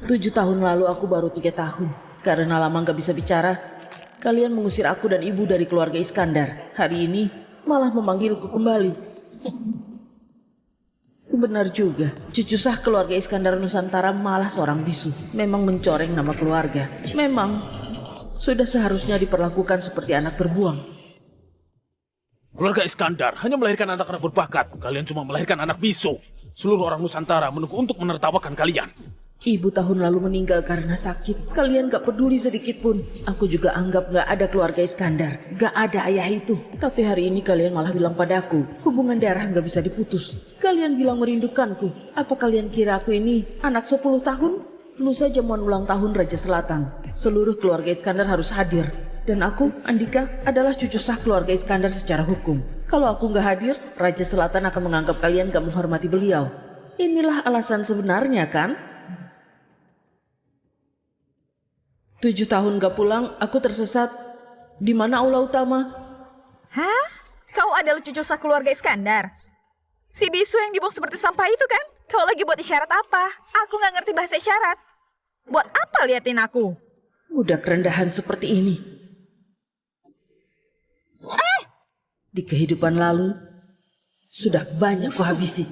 7 tahun lalu aku baru 3 tahun. Karena lama gak bisa bicara, kalian mengusir aku dan ibu dari keluarga Iskandar. Hari ini malah memanggilku kembali. Benar juga, cucu sah keluarga Iskandar Nusantara malah seorang bisu. Memang mencoreng nama keluarga. Memang sudah seharusnya diperlakukan seperti anak berbuang. Keluarga Iskandar hanya melahirkan anak-anak berbakat. Kalian cuma melahirkan anak bisu. Seluruh orang Nusantara menunggu untuk menertawakan kalian. Ibu tahun lalu meninggal karena sakit. Kalian gak peduli sedikit pun. Aku juga anggap gak ada keluarga Iskandar. Gak ada ayah itu. Tapi hari ini kalian malah bilang padaku, hubungan darah gak bisa diputus. Kalian bilang merindukanku. Apa kalian kira aku ini anak 10 tahun? Lusa jamuan ulang tahun Raja Selatan. Seluruh keluarga Iskandar harus hadir. Dan aku, Andika, adalah cucu sah keluarga Iskandar secara hukum. Kalau aku gak hadir, Raja Selatan akan menganggap kalian gak menghormati beliau. Inilah alasan sebenarnya kan? 7 tahun gak pulang, aku tersesat. Di mana aula utama? Hah? Kau adalah cucu sah keluarga Iskandar? Si bisu yang dibuang seperti sampah itu kan? Kau lagi buat isyarat apa? Aku gak ngerti bahasa isyarat. Buat apa liatin aku? Budak rendahan seperti ini. Di kehidupan lalu, sudah banyak kuhabisi.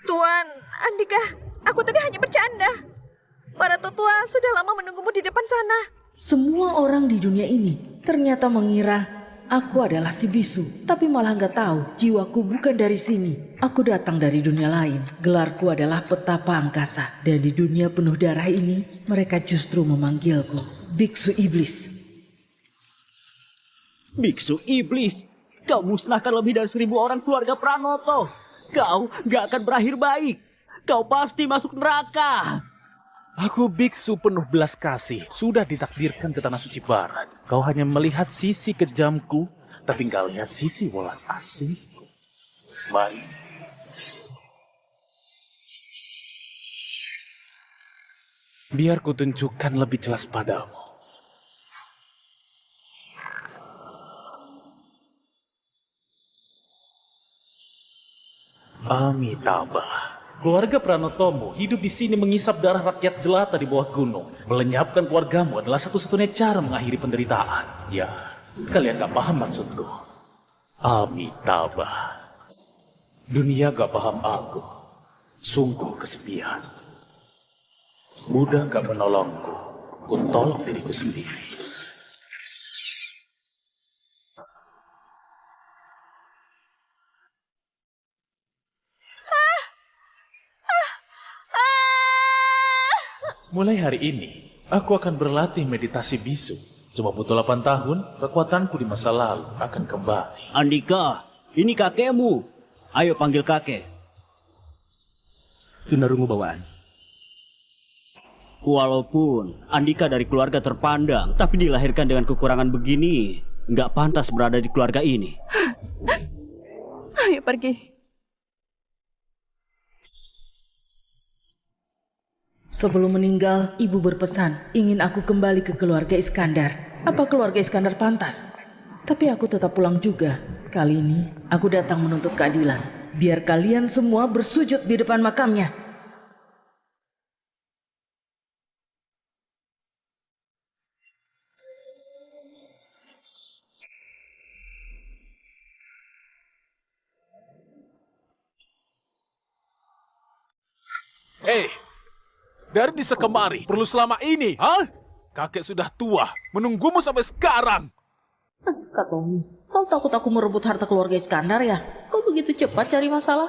Tuan, Andika, aku tadi hanya bercanda. Para tetua sudah lama menunggumu di depan sana. Semua orang di dunia ini ternyata mengira aku adalah si bisu. Tapi malah nggak tahu, jiwaku bukan dari sini. Aku datang dari dunia lain. Gelarku adalah petapa angkasa. Dan di dunia penuh darah ini, mereka justru memanggilku Biksu Iblis. Biksu Iblis? Kau musnahkan lebih dari 1000 orang keluarga Pranoto. Kau gak akan berakhir baik. Kau pasti masuk neraka. Aku biksu penuh belas kasih. Sudah ditakdirkan ke Tanah Suci Barat. Kau hanya melihat sisi kejamku, tapi gak lihat sisi welas asihku. Baik. Biar kutunjukkan lebih jelas padamu. Amitabha. Keluarga Pranotomo hidup di sini mengisap darah rakyat jelata di bawah gunung. Melenyapkan keluargamu adalah satu-satunya cara mengakhiri penderitaan. Ya, kalian gak paham maksudku. Amitabha. Dunia gak paham aku. Sungguh kesepian. Buddha gak menolongku. Ku tolong diriku sendiri. Mulai hari ini, aku akan berlatih meditasi bisu. Cuma butuh 8 tahun, kekuatanku di masa lalu akan kembali. Andika, ini kakekmu. Ayo panggil kakek. Tunarungu bawaan. Walaupun Andika dari keluarga terpandang, tapi dilahirkan dengan kekurangan begini, nggak pantas berada di keluarga ini. Ayo pergi. Sebelum meninggal, ibu berpesan ingin aku kembali ke keluarga Iskandar. Apa keluarga Iskandar pantas? Tapi aku tetap pulang juga. Kali ini, aku datang menuntut keadilan. Biar kalian semua bersujud di depan makamnya. Hei, dari desa kemari perlu selama ini, hah? Kakek sudah tua, menunggumu sampai sekarang. Kak Tommy, kau takut aku merebut harta keluarga Iskandar ya? Kau begitu cepat cari masalah?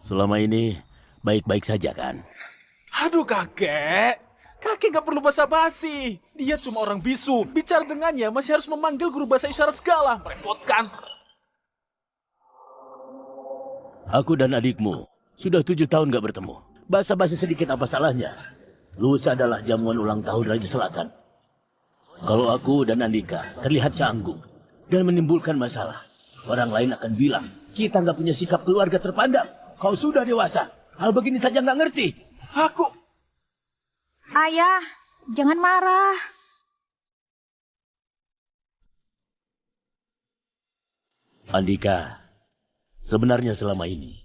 Selama ini baik-baik saja kan? Aduh kakek, kakek gak perlu basa-basi. Dia cuma orang bisu, bicara dengannya masih harus memanggil guru bahasa isyarat segala. Merepotkan. Aku dan adikmu sudah 7 tahun gak bertemu. Basa-basi sedikit apa salahnya? Lusa adalah jamuan ulang tahun Raja Selatan. Kalau aku dan Andika terlihat canggung dan menimbulkan masalah, orang lain akan bilang kita nggak punya sikap keluarga terpandang. Kau sudah dewasa, hal begini saja nggak ngerti. Aku... Ayah, jangan marah. Andika, sebenarnya selama ini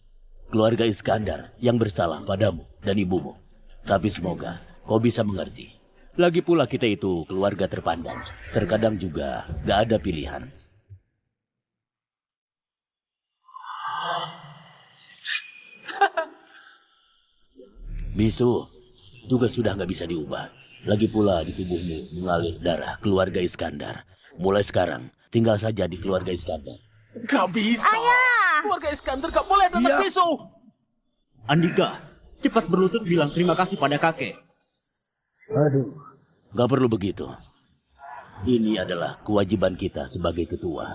keluarga Iskandar yang bersalah padamu dan ibumu. Tapi semoga kau bisa mengerti. Lagi pula kita itu keluarga terpandang. Terkadang juga gak ada pilihan. Bisu, tugas sudah gak bisa diubah. Lagi pula di tubuhmu mengalir darah keluarga Iskandar. Mulai sekarang, tinggal saja di keluarga Iskandar. Gak bisa. Keluarga Iskandar gak boleh ada anak bisu. Andika, cepat berlutut bilang terima kasih pada kakek. Aduh, gak perlu begitu. Ini adalah kewajiban kita sebagai ketua.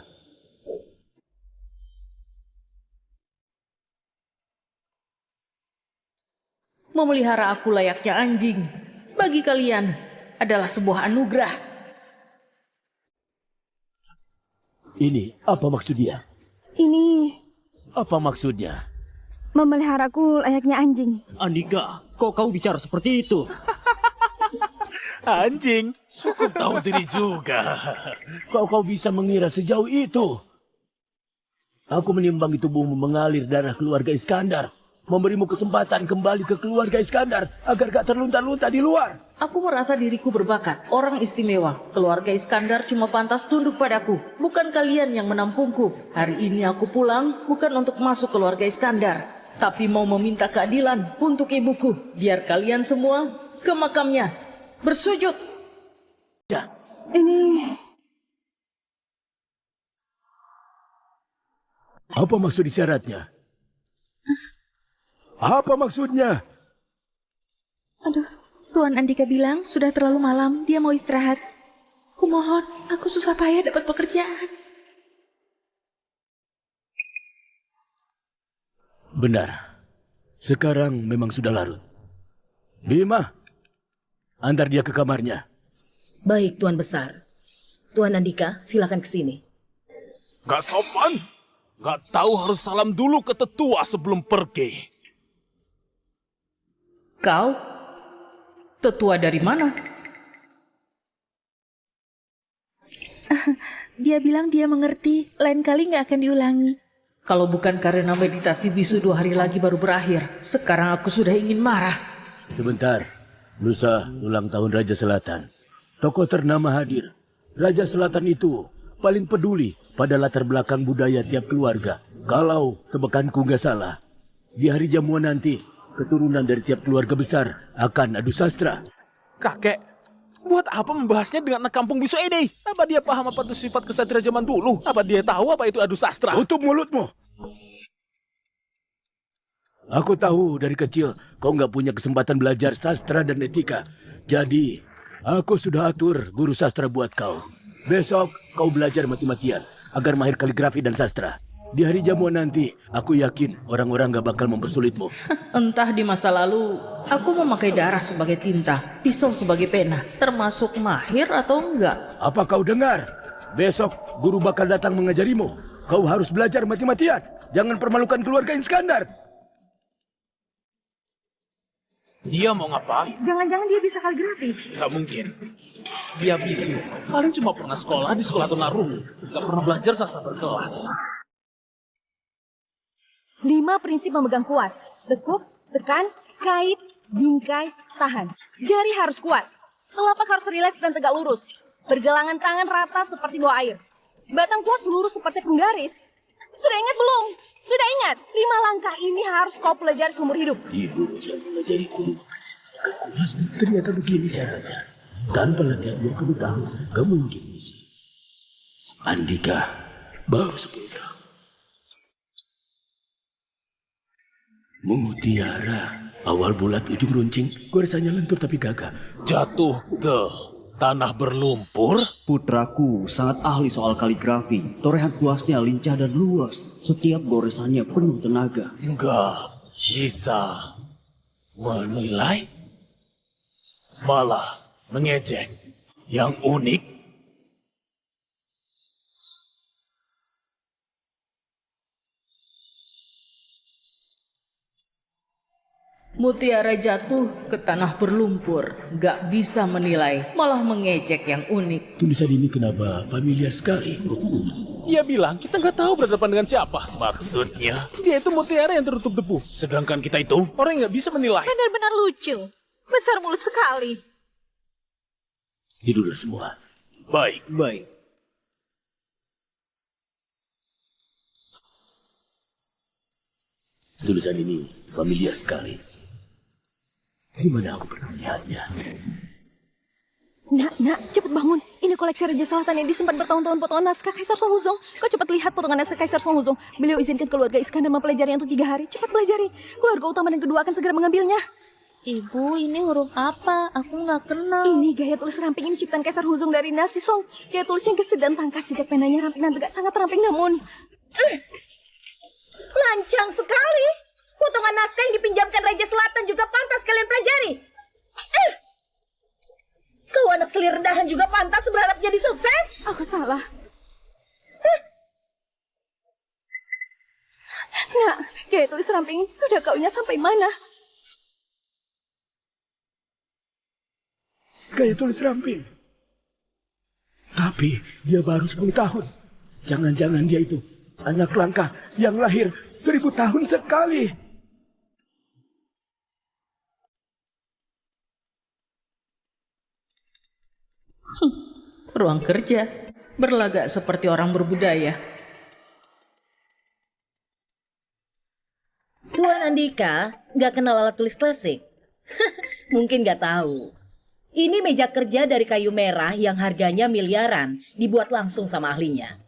Memelihara aku layaknya anjing. Bagi kalian adalah sebuah anugerah. Ini apa maksudnya? Ini Apa maksudnya? memeliharaku layaknya anjing. Andika, kok kau bicara seperti itu? Anjing. Cukup tahu diri juga. Kau bisa mengira sejauh itu? Aku menimbangi tubuhmu mengalir darah keluarga Iskandar. Memberimu kesempatan kembali ke keluarga Iskandar agar gak terlunta-lunta di luar. Aku merasa diriku berbakat, orang istimewa. Keluarga Iskandar cuma pantas tunduk padaku, bukan kalian yang menampungku. Hari ini aku pulang bukan untuk masuk keluarga Iskandar, tapi mau meminta keadilan untuk ibuku. Biar kalian semua ke makamnya bersujud. Ya, Ini apa maksud isyaratnya? Apa maksudnya? Aduh, Tuan Andika bilang sudah terlalu malam, dia mau istirahat. Kumohon, aku susah payah dapat pekerjaan. Benar. Sekarang memang sudah larut. Bima, antar dia ke kamarnya. Baik, Tuan Besar. Tuan Andika, silakan ke sini. Gak sopan. Gak tahu harus salam dulu ke tetua sebelum pergi. Kau? Tetua dari mana? Dia bilang dia mengerti, lain kali nggak akan diulangi. Kalau bukan karena meditasi bisu 2 hari lagi baru berakhir, sekarang aku sudah ingin marah. Sebentar, lusa ulang tahun Raja Selatan. Tokoh ternama hadir. Raja Selatan itu paling peduli pada latar belakang budaya tiap keluarga. Kalau tebakanku nggak salah, di hari jamuan nanti, keturunan dari tiap keluarga besar akan adu sastra. Kakek, buat apa membahasnya dengan anak kampung bisu ini? Apa dia paham apa itu sifat kesatria zaman dulu? Apa dia tahu apa itu adu sastra? Tutup mulutmu. Aku tahu dari kecil kau nggak punya kesempatan belajar sastra dan etika. Jadi, aku sudah atur guru sastra buat kau. Besok kau belajar mati-matian agar mahir kaligrafi dan sastra. Di hari jamuan nanti, aku yakin orang-orang gak bakal mempersulitmu. Entah di masa lalu, aku memakai darah sebagai tinta, pisau sebagai pena, termasuk mahir atau enggak. Apa kau dengar? Besok guru bakal datang mengajarimu. Kau harus belajar mati-matian. Jangan permalukan keluarga Iskandar. Dia mau ngapain? Jangan-jangan dia bisa kaligrafi. Gak mungkin. Dia bisu. Paling cuma pernah sekolah di sekolah tunarungu. Gak pernah belajar sastra berkelas. 5 prinsip memegang kuas. Tekuk, tekan, kait, bingkai, tahan. Jari harus kuat. Telapak harus rileks dan tegak lurus. Pergelangan tangan rata seperti bawa air. Batang kuas lurus seperti penggaris. Sudah ingat belum? Sudah ingat? 5 langkah ini harus kau pelajari seumur hidup. Ibu yang mengajariku prinsip kelas, ternyata begini caranya. Tanpa latihan 20 tahun, gak mungkin bisa. Andika, baru 10 tahun. Mutiara, awal bulat ujung runcing, gue rasanya lentur tapi gagah. Jatuh ke tanah berlumpur? Putraku sangat ahli soal kaligrafi. Torehan kuasnya lincah dan luas. Setiap goresannya penuh tenaga. Enggak bisa menilai, malah mengejek. Yang unik, Mutiara jatuh ke tanah berlumpur, gak bisa menilai, malah mengejek yang unik. Tulisan ini kenapa familiar sekali? Dia bilang kita nggak tahu berhadapan dengan siapa. Maksudnya, dia itu mutiara yang tertutup debu. Sedangkan kita itu orang yang nggak bisa menilai. Benar-benar lucu. Besar mulut sekali. Tidurlah semua. Baik. Baik. Tulisan ini familiar sekali. Di mana aku pernah melihatnya? Nak, cepet bangun. Ini koleksi Raja Selatan yang disimpan bertahun-tahun potongan naskah Kaisar Song Huzong. Kau cepat lihat potongan naskah Kaisar Song Huzong. Beliau izinkan keluarga Iskandar mempelajari untuk 3 hari. Cepat pelajari. Keluarga utama dan kedua akan segera mengambilnya. Ibu, ini huruf apa? Aku nggak kenal. Ini gaya tulis ramping ini ciptaan Kaisar Huzong dari Nasi Song. Gaya tulisnya gesit dan tangkas. Sejak penanya ramping dan tegak sangat ramping namun... Lancang sekali. Potongan naskah yang dipinjamkan Raja Selatan juga pantas kalian pelajari. Kau anak selir rendahan juga pantas berharap jadi sukses. Aku salah. Nak, gaya tulis ramping sudah kau ingat sampai mana? Gaya tulis ramping. Tapi dia baru 10 tahun. Jangan-jangan dia itu anak langka yang lahir 1000 tahun sekali. Ruang kerja. Berlagak seperti orang berbudaya. Tuan Andika nggak kenal alat tulis klasik? Mungkin nggak tahu. Ini meja kerja dari kayu merah yang harganya miliaran, dibuat langsung sama ahlinya.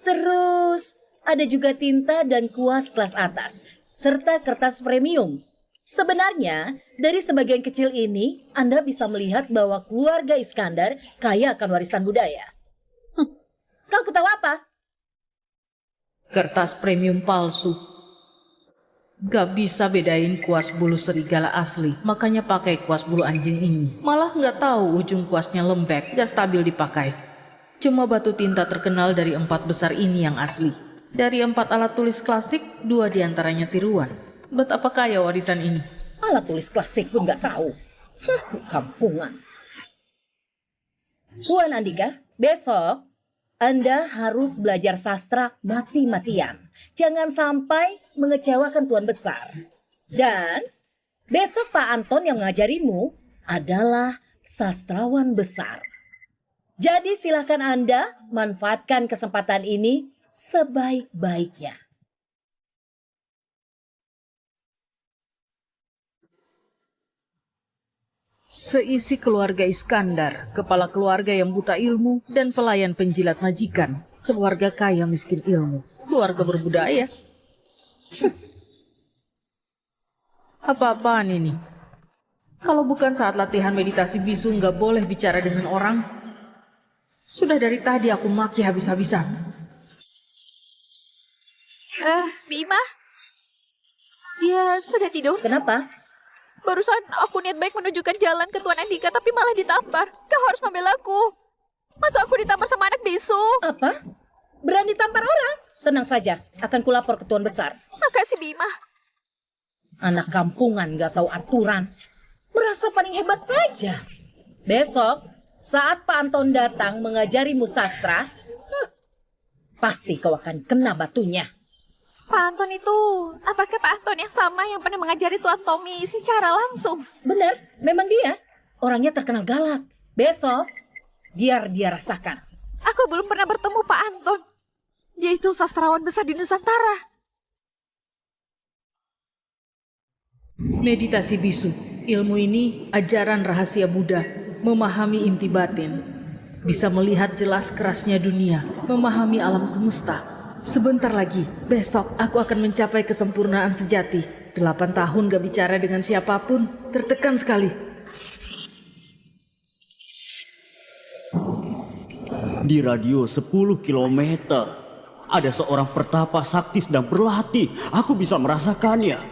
Terus ada juga tinta dan kuas kelas atas, serta kertas premium. Sebenarnya, dari sebagian kecil ini, Anda bisa melihat bahwa keluarga Iskandar kaya akan warisan budaya. Kau ketawa apa? Kertas premium palsu. Gak bisa bedain kuas bulu serigala asli, makanya pakai kuas bulu anjing ini. Malah gak tahu ujung kuasnya lembek, gak stabil dipakai. Cuma batu tinta terkenal dari 4 besar ini yang asli. Dari 4 alat tulis klasik, 2 diantaranya tiruan. Betapa kaya warisan ini. Alat tulis klasik pun nggak tahu. Kampungan. Tuan Andika, besok Anda harus belajar sastra mati-matian. Jangan sampai mengecewakan Tuan Besar. Dan besok Pak Anton yang mengajarimu adalah sastrawan besar. Jadi silahkan Anda manfaatkan kesempatan ini sebaik-baiknya. Seisi keluarga Iskandar, kepala keluarga yang buta ilmu, dan pelayan penjilat majikan. Keluarga kaya miskin ilmu, keluarga berbudaya. Apa-apaan ini? Kalau bukan saat latihan meditasi bisu nggak boleh bicara dengan orang. Sudah dari tadi aku maki habis-habisan. Bima? Dia sudah tidur? Kenapa? Barusan aku niat baik menunjukkan jalan ke Tuan Andika, tapi malah ditampar. Kau harus membela aku. Masa aku ditampar sama anak bisu? Apa? Berani tampar orang? Tenang saja, akan kulapor ke Tuan Besar. Makasih, Bima. Anak kampungan gak tahu aturan. Merasa paling hebat saja. Besok, saat Pak Anton datang mengajarimu sastra, pasti kau akan kena batunya. Pak Anton itu, apakah Pak Anton yang sama yang pernah mengajari Tuan Tommy secara langsung? Benar, memang dia. Orangnya terkenal galak. Besok, biar dia rasakan. Aku belum pernah bertemu Pak Anton. Dia itu sastrawan besar di Nusantara. Meditasi bisu. Ilmu ini ajaran rahasia Buddha, memahami inti batin. Bisa melihat jelas kerasnya dunia, memahami alam semesta. Sebentar lagi, besok aku akan mencapai kesempurnaan sejati. 8 tahun gak bicara dengan siapapun, tertekan sekali. Di radio 10 km, ada seorang pertapa sakti sedang berlatih. Aku bisa merasakannya.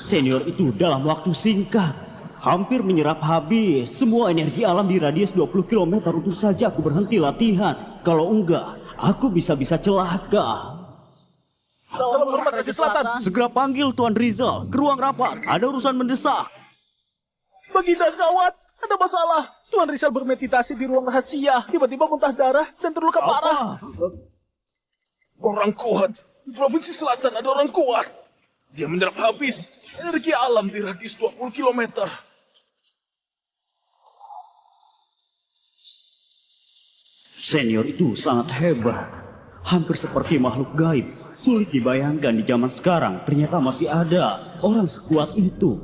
Senior itu dalam waktu singkat hampir menyerap habis semua energi alam di radius 20 km. Untuk saja aku berhenti latihan. Kalau enggak, aku bisa-bisa celaka. Salam hormat Raja Selatan. Segera panggil Tuan Rizal ke ruang rapat. Ada urusan mendesak. Baginda gawat, ada masalah. Tuan Rizal bermeditasi di ruang rahasia. Tiba-tiba muntah darah dan terluka parah. Orang kuat. Di Provinsi Selatan ada orang kuat. Dia menyerap habis energi alam di radius 20 km. Senior itu sangat hebat. Hampir seperti makhluk gaib. Sulit dibayangkan di zaman sekarang ternyata masih ada orang sekuat itu.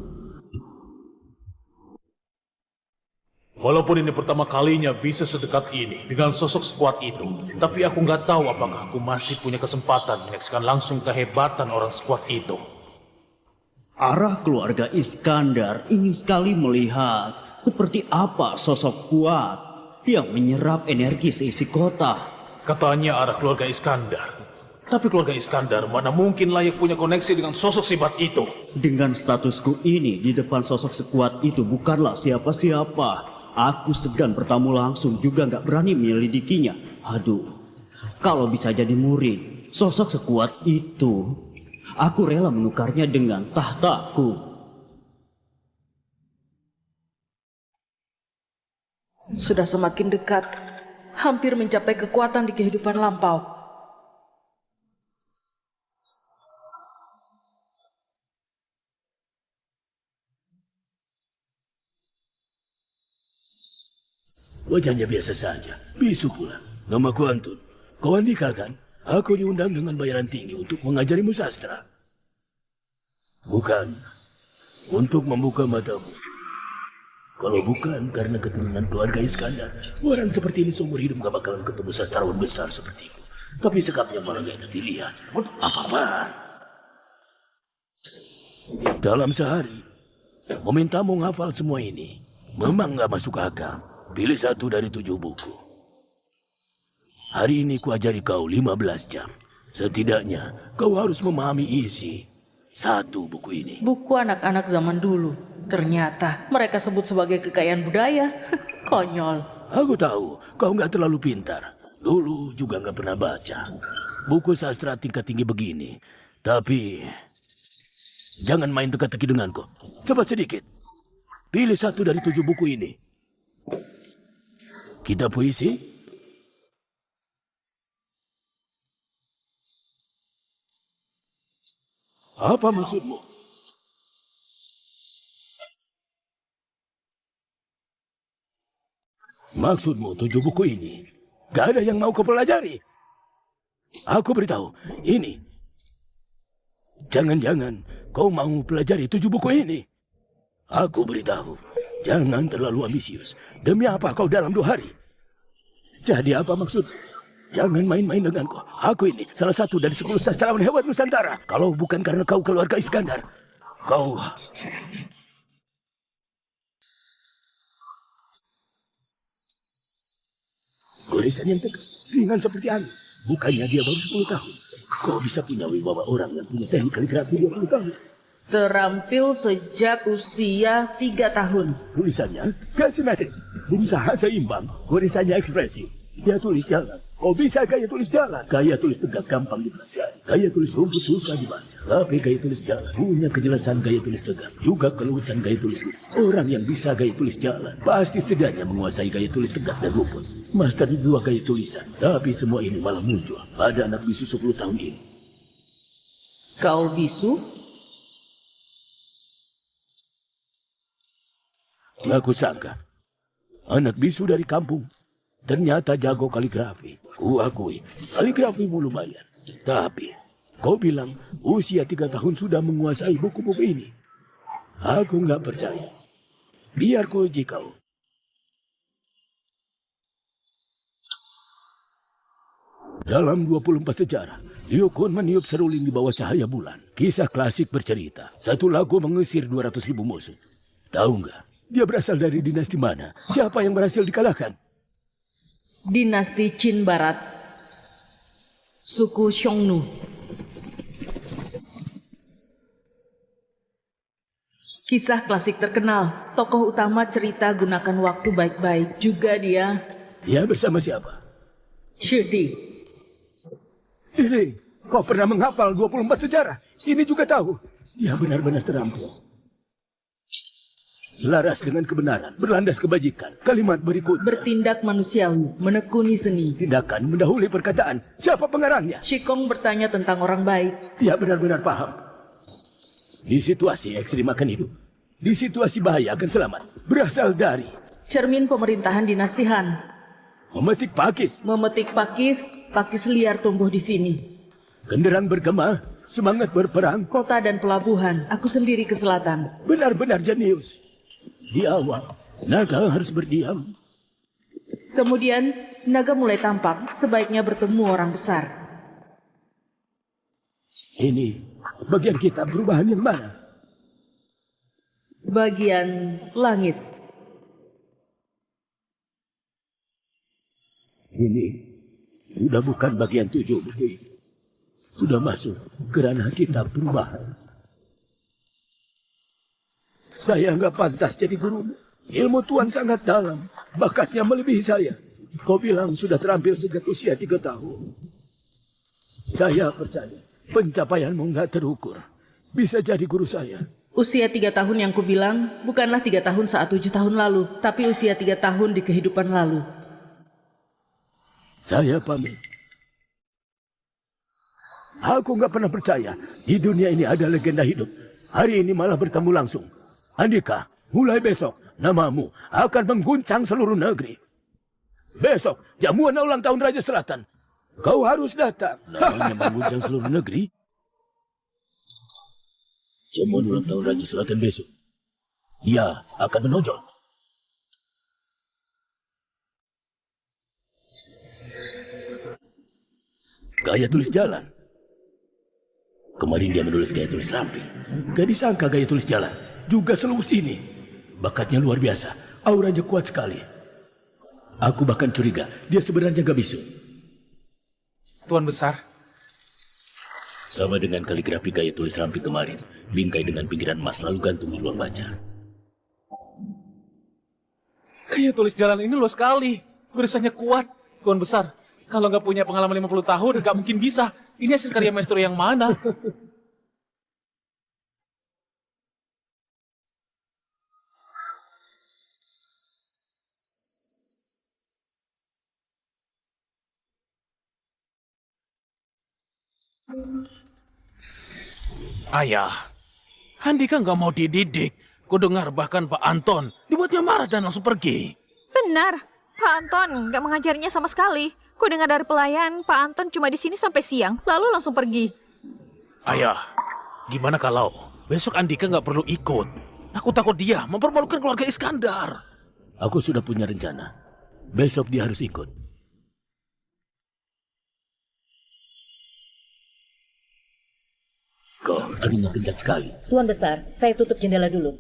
Walaupun ini pertama kalinya bisa sedekat ini dengan sosok sekuat itu, tapi aku nggak tahu apakah aku masih punya kesempatan menyaksikan langsung kehebatan orang sekuat itu. Arah keluarga Iskandar ingin sekali melihat seperti apa sosok kuat yang menyerap energi seisi kota. Katanya arah keluarga Iskandar. Tapi keluarga Iskandar mana mungkin layak punya koneksi dengan sosok sifat itu. Dengan statusku ini di depan sosok sekuat itu bukanlah siapa-siapa. Aku segan bertamu langsung juga nggak berani menyelidikinya. Aduh, kalau bisa jadi murid sosok sekuat itu, aku rela menukarnya dengan tahtaku. Sudah semakin dekat, hampir mencapai kekuatan di kehidupan lampau. Wajahnya biasa saja. Bisu pula. Namaku Antun. Kau Andika kan? Aku diundang dengan bayaran tinggi untuk mengajarimu sastra. Bukan. Untuk membuka matamu. Kalau bukan karena keturunan keluarga Iskandar, orang seperti ini seumur hidup gak bakalan ketemu sastrawan besar sepertiku. Tapi sikapnya malah gak enak dilihat. Apa-apaan? Dalam sehari, memintamu menghafal semua ini memang gak masuk akal. Pilih satu dari 7 buku. Hari ini kuajari kau 15 jam. Setidaknya kau harus memahami isi satu buku ini. Buku anak-anak zaman dulu. Ternyata mereka sebut sebagai kekayaan budaya. Konyol. Aku tahu kau nggak terlalu pintar. Dulu juga nggak pernah baca buku sastra tingkat tinggi begini. Tapi jangan main teka-teki denganku. Coba sedikit. Pilih satu dari 7 buku ini. Kitab puisi? Apa maksudmu? Maksudmu 7 buku ini? Gak ada yang mau kau pelajari? Aku beritahu, ini. Jangan-jangan kau mau pelajari 7 buku ini? Aku beritahu, jangan terlalu ambisius. Demi apa kau dalam 2 hari? Jadi apa maksud? Jangan main-main denganku. Aku ini salah satu dari 10 sastrawan hebat Nusantara. Kalau bukan karena kau keluarga Iskandar, kau... Goresan yang tegas, ringan seperti angin. Bukannya dia baru 10 tahun. Kau bisa punya wibawa orang yang punya teknik kaligrafi 20 tahun. Terampil sejak usia 3 tahun. Tulisannya gak simetris, berusaha seimbang, goresannya ekspresif. Dia tulis jalan. Kau bisa gaya tulis jalan. Gaya tulis tegak gampang dipelajari. Gaya tulis rumput susah dibaca. Tapi gaya tulis jalan punya kejelasan gaya tulis tegak. Juga keluasan gaya tulis rumput. Orang yang bisa gaya tulis jalan pasti setidaknya menguasai gaya tulis tegak dan rumput. Master di 2 gaya tulisan. Tapi semua ini malah muncul pada anak bisu 10 tahun ini. Kau bisu? Aku sangka anak bisu dari kampung ternyata jago kaligrafi. Kuakui kaligrafimu lumayan. Tapi kau bilang usia 3 tahun sudah menguasai buku-buku ini. Aku nggak percaya. Biar ku uji kau. Dalam 24 sejarah, Liu Kun meniup seruling di bawah cahaya bulan. Kisah klasik bercerita, satu lagu mengusir 200.000 musuh. Tahu nggak? Dia berasal dari dinasti mana? Siapa yang berhasil dikalahkan? Dinasti Qin Barat. Suku Xiongnu. Kisah klasik terkenal. Tokoh utama cerita gunakan waktu baik-baik. Juga dia... Dia bersama siapa? Shudi. Ini, kau pernah menghafal 24 sejarah. Ini juga tahu. Dia benar-benar terampil. Selaras dengan kebenaran, berlandas kebajikan. Kalimat berikut. Bertindak manusiawi, menekuni seni. Tindakan mendahului perkataan. Siapa pengarangnya? Shikong bertanya tentang orang baik. Dia benar-benar paham. Di situasi ekstrim akan hidup. Di situasi bahaya akan selamat. Berasal dari Cermin pemerintahan dinasti Han. memetik pakis. Memetik pakis, pakis liar tumbuh di sini. Kenderaan bergema, semangat berperang. Kota dan pelabuhan, aku sendiri ke selatan. Benar-benar jenius. Di awal, naga harus berdiam. Kemudian, naga mulai tampak, sebaiknya bertemu orang besar. Ini, bagian kita perubahan yang mana? Bagian langit. Ini, sudah bukan bagian 7 begitu. Sudah masuk ke ranah kita perubahan. Saya nggak pantas jadi guru. Ilmu Tuan sangat dalam. Bakatnya melebihi saya. Kau bilang sudah terampil sejak usia 3 tahun. Saya percaya pencapaianmu nggak terukur. Bisa jadi guru saya. Usia 3 tahun yang kubilang bukanlah 3 tahun saat 7 tahun lalu, tapi usia 3 tahun di kehidupan lalu. Saya pamit. Aku nggak pernah percaya di dunia ini ada legenda hidup. Hari ini malah bertemu langsung. Andika, mulai besok namamu akan mengguncang seluruh negeri. Besok jamuan ulang tahun Raja Selatan. Kau harus datang. Namanya mengguncang seluruh negeri? Jamuan ulang tahun Raja Selatan besok. Dia akan menonjol. Gaya tulis jalan. Kemarin dia menulis gaya tulis ramping. Gak disangka gaya tulis jalan juga seluas ini. Bakatnya luar biasa. Auranya kuat sekali. Aku bahkan curiga dia sebenarnya gak bisu. Tuan Besar, Sama dengan kaligrafi gaya tulis ramping kemarin. Bingkai dengan pinggiran emas lalu gantung di ruang baca. gaya tulis jalan ini luas sekali. Garisannya kuat. Tuan Besar, kalau nggak punya pengalaman 50 tahun, nggak mungkin bisa. Ini hasil karya maestro yang mana? Ayah, Andika nggak mau dididik. Kudengar bahkan Pak Anton dibuatnya marah dan langsung pergi. Benar, Pak Anton nggak mengajarinya sama sekali. Ku dengar dari pelayan, Pak Anton cuma di sini sampai siang, lalu langsung pergi. Ayah, gimana kalau besok Andika nggak perlu ikut? Aku takut dia mempermalukan keluarga Iskandar. Aku sudah punya rencana. Besok dia harus ikut. Kok anginnya kencang sekali. Tuan Besar, saya tutup jendela dulu.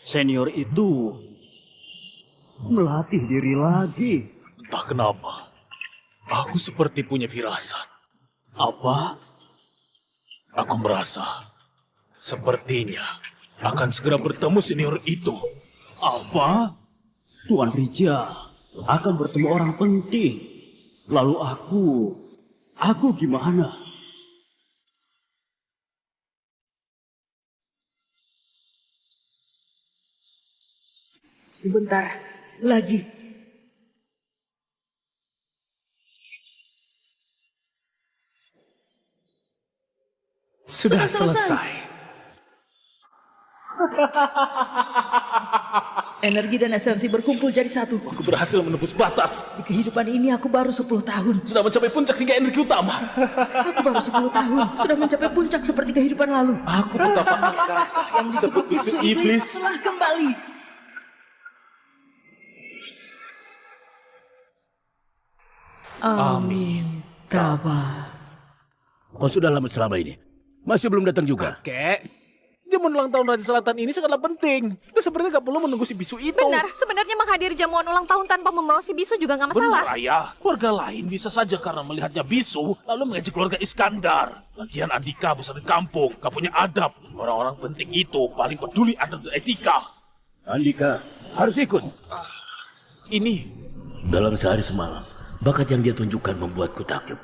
Senior itu melatih diri lagi. Entah kenapa, aku seperti punya firasat. Apa? Aku merasa sepertinya akan segera bertemu senior itu. Apa? Tuan Rija akan bertemu orang penting. Lalu aku gimana? Sebentar lagi. Sudah selesai. Energi dan esensi berkumpul jadi satu. Aku berhasil menembus batas. Di kehidupan ini aku baru 10 tahun. Sudah mencapai puncak hingga energi utama. Aku baru 10 tahun. Sudah mencapai puncak seperti kehidupan lalu. Aku betapa angkasa yang disebut bisu iblis. Telah kembali. Amin. Tabah. Kau sudah lama selama ini. Masih belum datang juga. Kek, jamuan ulang tahun Raja Selatan ini sangatlah penting. Kita sebenarnya nggak perlu menunggu si bisu itu. Benar, sebenarnya menghadiri jamuan ulang tahun tanpa membawa si bisu juga nggak masalah. Benar, Ayah. Keluarga lain bisa saja karena melihatnya bisu, lalu mengejek keluarga Iskandar. Lagian Andika besar di kampung, gak punya adab. Orang-orang penting itu paling peduli adat dan etika. Andika harus ikut. Ini, Dalam sehari semalam, bakat yang dia tunjukkan membuatku takjub.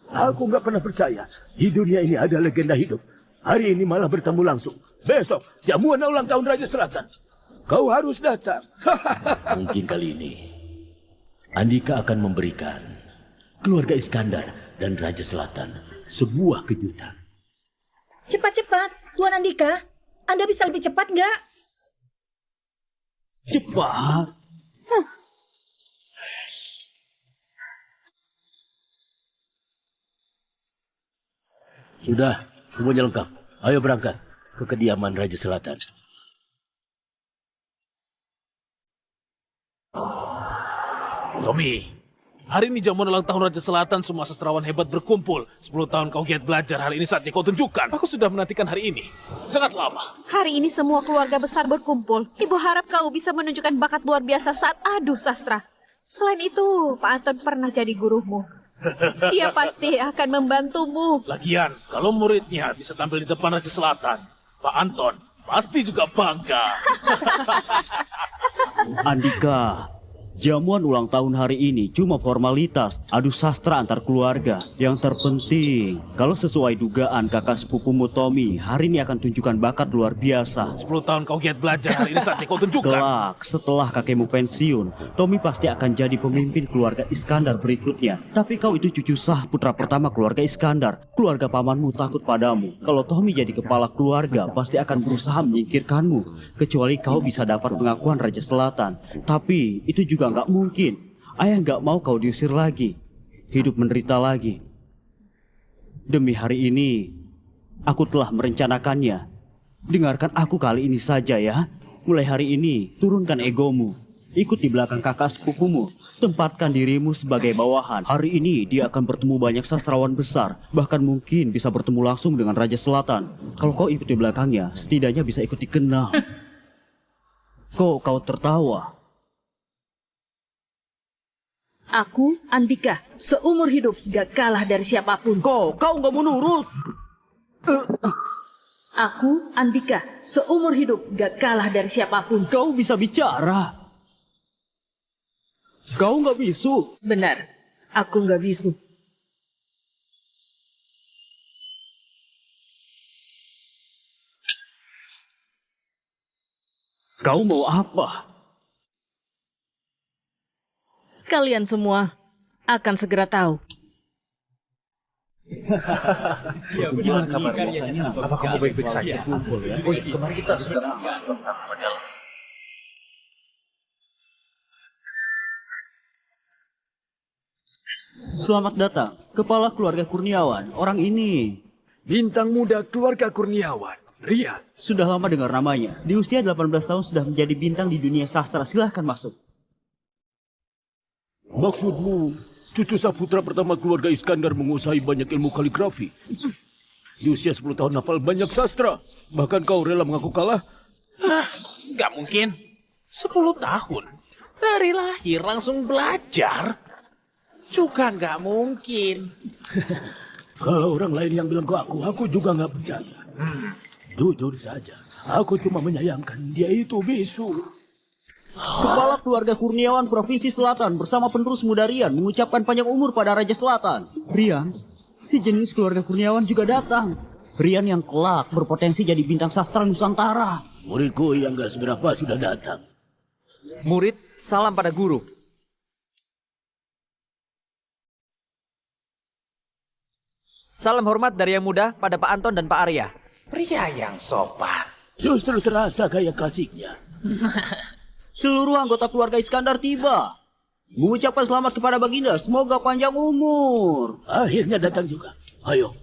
Aku nggak pernah percaya di dunia ini ada legenda hidup. Hari ini malah bertemu langsung. Besok, jamuan ulang tahun Raja Selatan. Kau harus datang. Mungkin kali ini, Andika akan memberikan keluarga Iskandar dan Raja Selatan sebuah kejutan. Cepat-cepat, Tuan Andika. Anda bisa lebih cepat nggak? Cepat. Sudah, semuanya lengkap. Ayo berangkat ke kediaman Raja Selatan. Tommy, hari ini jamuan ulang tahun Raja Selatan, semua sastrawan hebat berkumpul. 10 tahun kau giat belajar, hari ini saatnya kau tunjukkan. Aku sudah menantikan hari ini. Sangat lama. Hari ini semua keluarga besar berkumpul. Ibu harap kau bisa menunjukkan bakat luar biasa saat adu sastra. Selain itu, Pak Anton pernah jadi gurumu. Dia pasti akan membantumu. Lagian, kalau muridnya bisa tampil di depan Raja Selatan, Pak Anton pasti juga bangga. Andika, jamuan ulang tahun hari ini cuma formalitas, adu sastra antar keluarga. Yang terpenting, kalau sesuai dugaan kakak sepupumu Tommy, hari ini akan tunjukkan bakat luar biasa. 10 tahun kau giat belajar, hari ini saatnya kau tunjukkan. Kelak, setelah kakekmu pensiun, Tommy pasti akan jadi pemimpin keluarga Iskandar berikutnya. Tapi kau itu cucu sah putra pertama keluarga Iskandar. Keluarga pamanmu takut padamu. Kalau Tommy jadi kepala keluarga, pasti akan berusaha menyingkirkanmu. Kecuali kau bisa dapat pengakuan Raja Selatan. Tapi itu juga nggak mungkin. Ayah nggak mau kau diusir lagi. Hidup menderita lagi. Demi hari ini, aku telah merencanakannya. Dengarkan aku kali ini saja ya. Mulai hari ini, turunkan egomu. Ikut di belakang kakak sepupumu. Tempatkan dirimu sebagai bawahan. Hari ini dia akan bertemu banyak sastrawan besar. Bahkan mungkin bisa bertemu langsung dengan Raja Selatan. Kalau kau ikut di belakangnya, setidaknya bisa ikut dikenal. Kau tertawa. Aku, Andika, seumur hidup gak kalah dari siapapun. Kau nggak mau nurut. Aku, Andika, seumur hidup gak kalah dari siapapun. Kau bisa bicara. Kau nggak bisu. Benar, aku gak bisu. Kau mau apa? Kalian semua akan segera tahu. Gimana kabarnya? Apa kamu baik-baik saja? Oh iya, kemarin kita sudah bahas tentang perjalanan. Selamat datang, Kepala Keluarga Kurniawan. Orang ini Bintang muda keluarga Kurniawan, Ria. sudah lama dengar namanya. Di usia 18 tahun sudah menjadi bintang di dunia sastra. Silahkan masuk. Maksudmu, cucu saputra pertama keluarga Iskandar menguasai banyak ilmu kaligrafi. Di usia 10 tahun hafal banyak sastra. Bahkan kau rela mengaku kalah? Nggak mungkin. 10 tahun. Dari lahir langsung belajar. Juga nggak mungkin. Kalau orang lain yang bilang ke aku juga nggak percaya. Jujur saja, aku cuma menyayangkan dia itu bisu. Kepala Keluarga Kurniawan Provinsi Selatan bersama penerus muda Rian mengucapkan panjang umur pada Raja Selatan. Rian, si jenis Keluarga Kurniawan juga datang. Rian yang kelak berpotensi jadi bintang sastra Nusantara. Muridku yang gak seberapa sudah datang. Murid, salam pada guru. Salam hormat dari yang muda pada Pak Anton dan Pak Arya. Pria yang sopan. Justru terasa kayak klasiknya. Seluruh anggota keluarga Iskandar tiba. Mengucapkan selamat kepada Baginda, semoga panjang umur. Akhirnya datang juga. Ayo,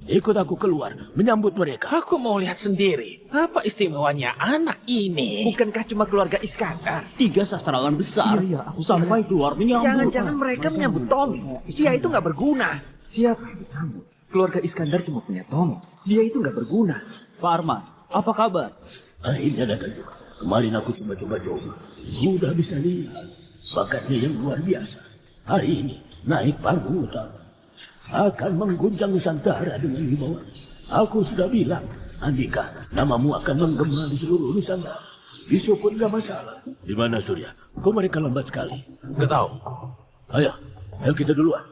ikut aku keluar, menyambut mereka. Aku mau lihat sendiri. Apa istimewanya anak ini? Bukankah cuma keluarga Iskandar? 3 sastrawan besar sampai keluar menyambut. Jangan-jangan mereka menyambut Tommy. Dia itu nggak berguna. Siapa yang disambut? Keluarga Iskandar cuma punya Tommy. Dia itu nggak berguna. Pak Arman, apa kabar? Akhirnya datang juga. Kemarin aku coba-coba. Sudah bisa lihat bakatnya yang luar biasa. Hari ini naik panggung utama. Akan mengguncang Nusantara dengan himbauan. Aku sudah bilang, Andika, namamu akan menggema di seluruh Nusantara. Bisu pun gak masalah. Di mana Surya? Kok mereka lambat sekali? Gak tahu. Ayo kita duluan.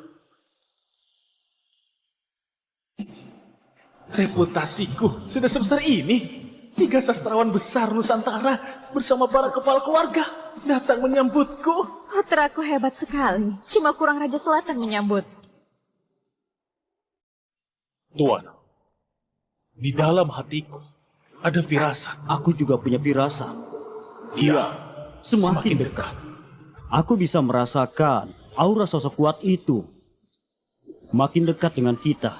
Reputasiku sudah sebesar ini. 3 sastrawan besar Nusantara bersama para kepala keluarga datang menyambutku. Putraku hebat sekali. Cuma kurang Raja Selatan menyambut. Tuan, di dalam hatiku ada firasat. Aku juga punya firasat. Iya, Semakin dekat. Aku bisa merasakan aura sosok kuat itu makin dekat dengan kita.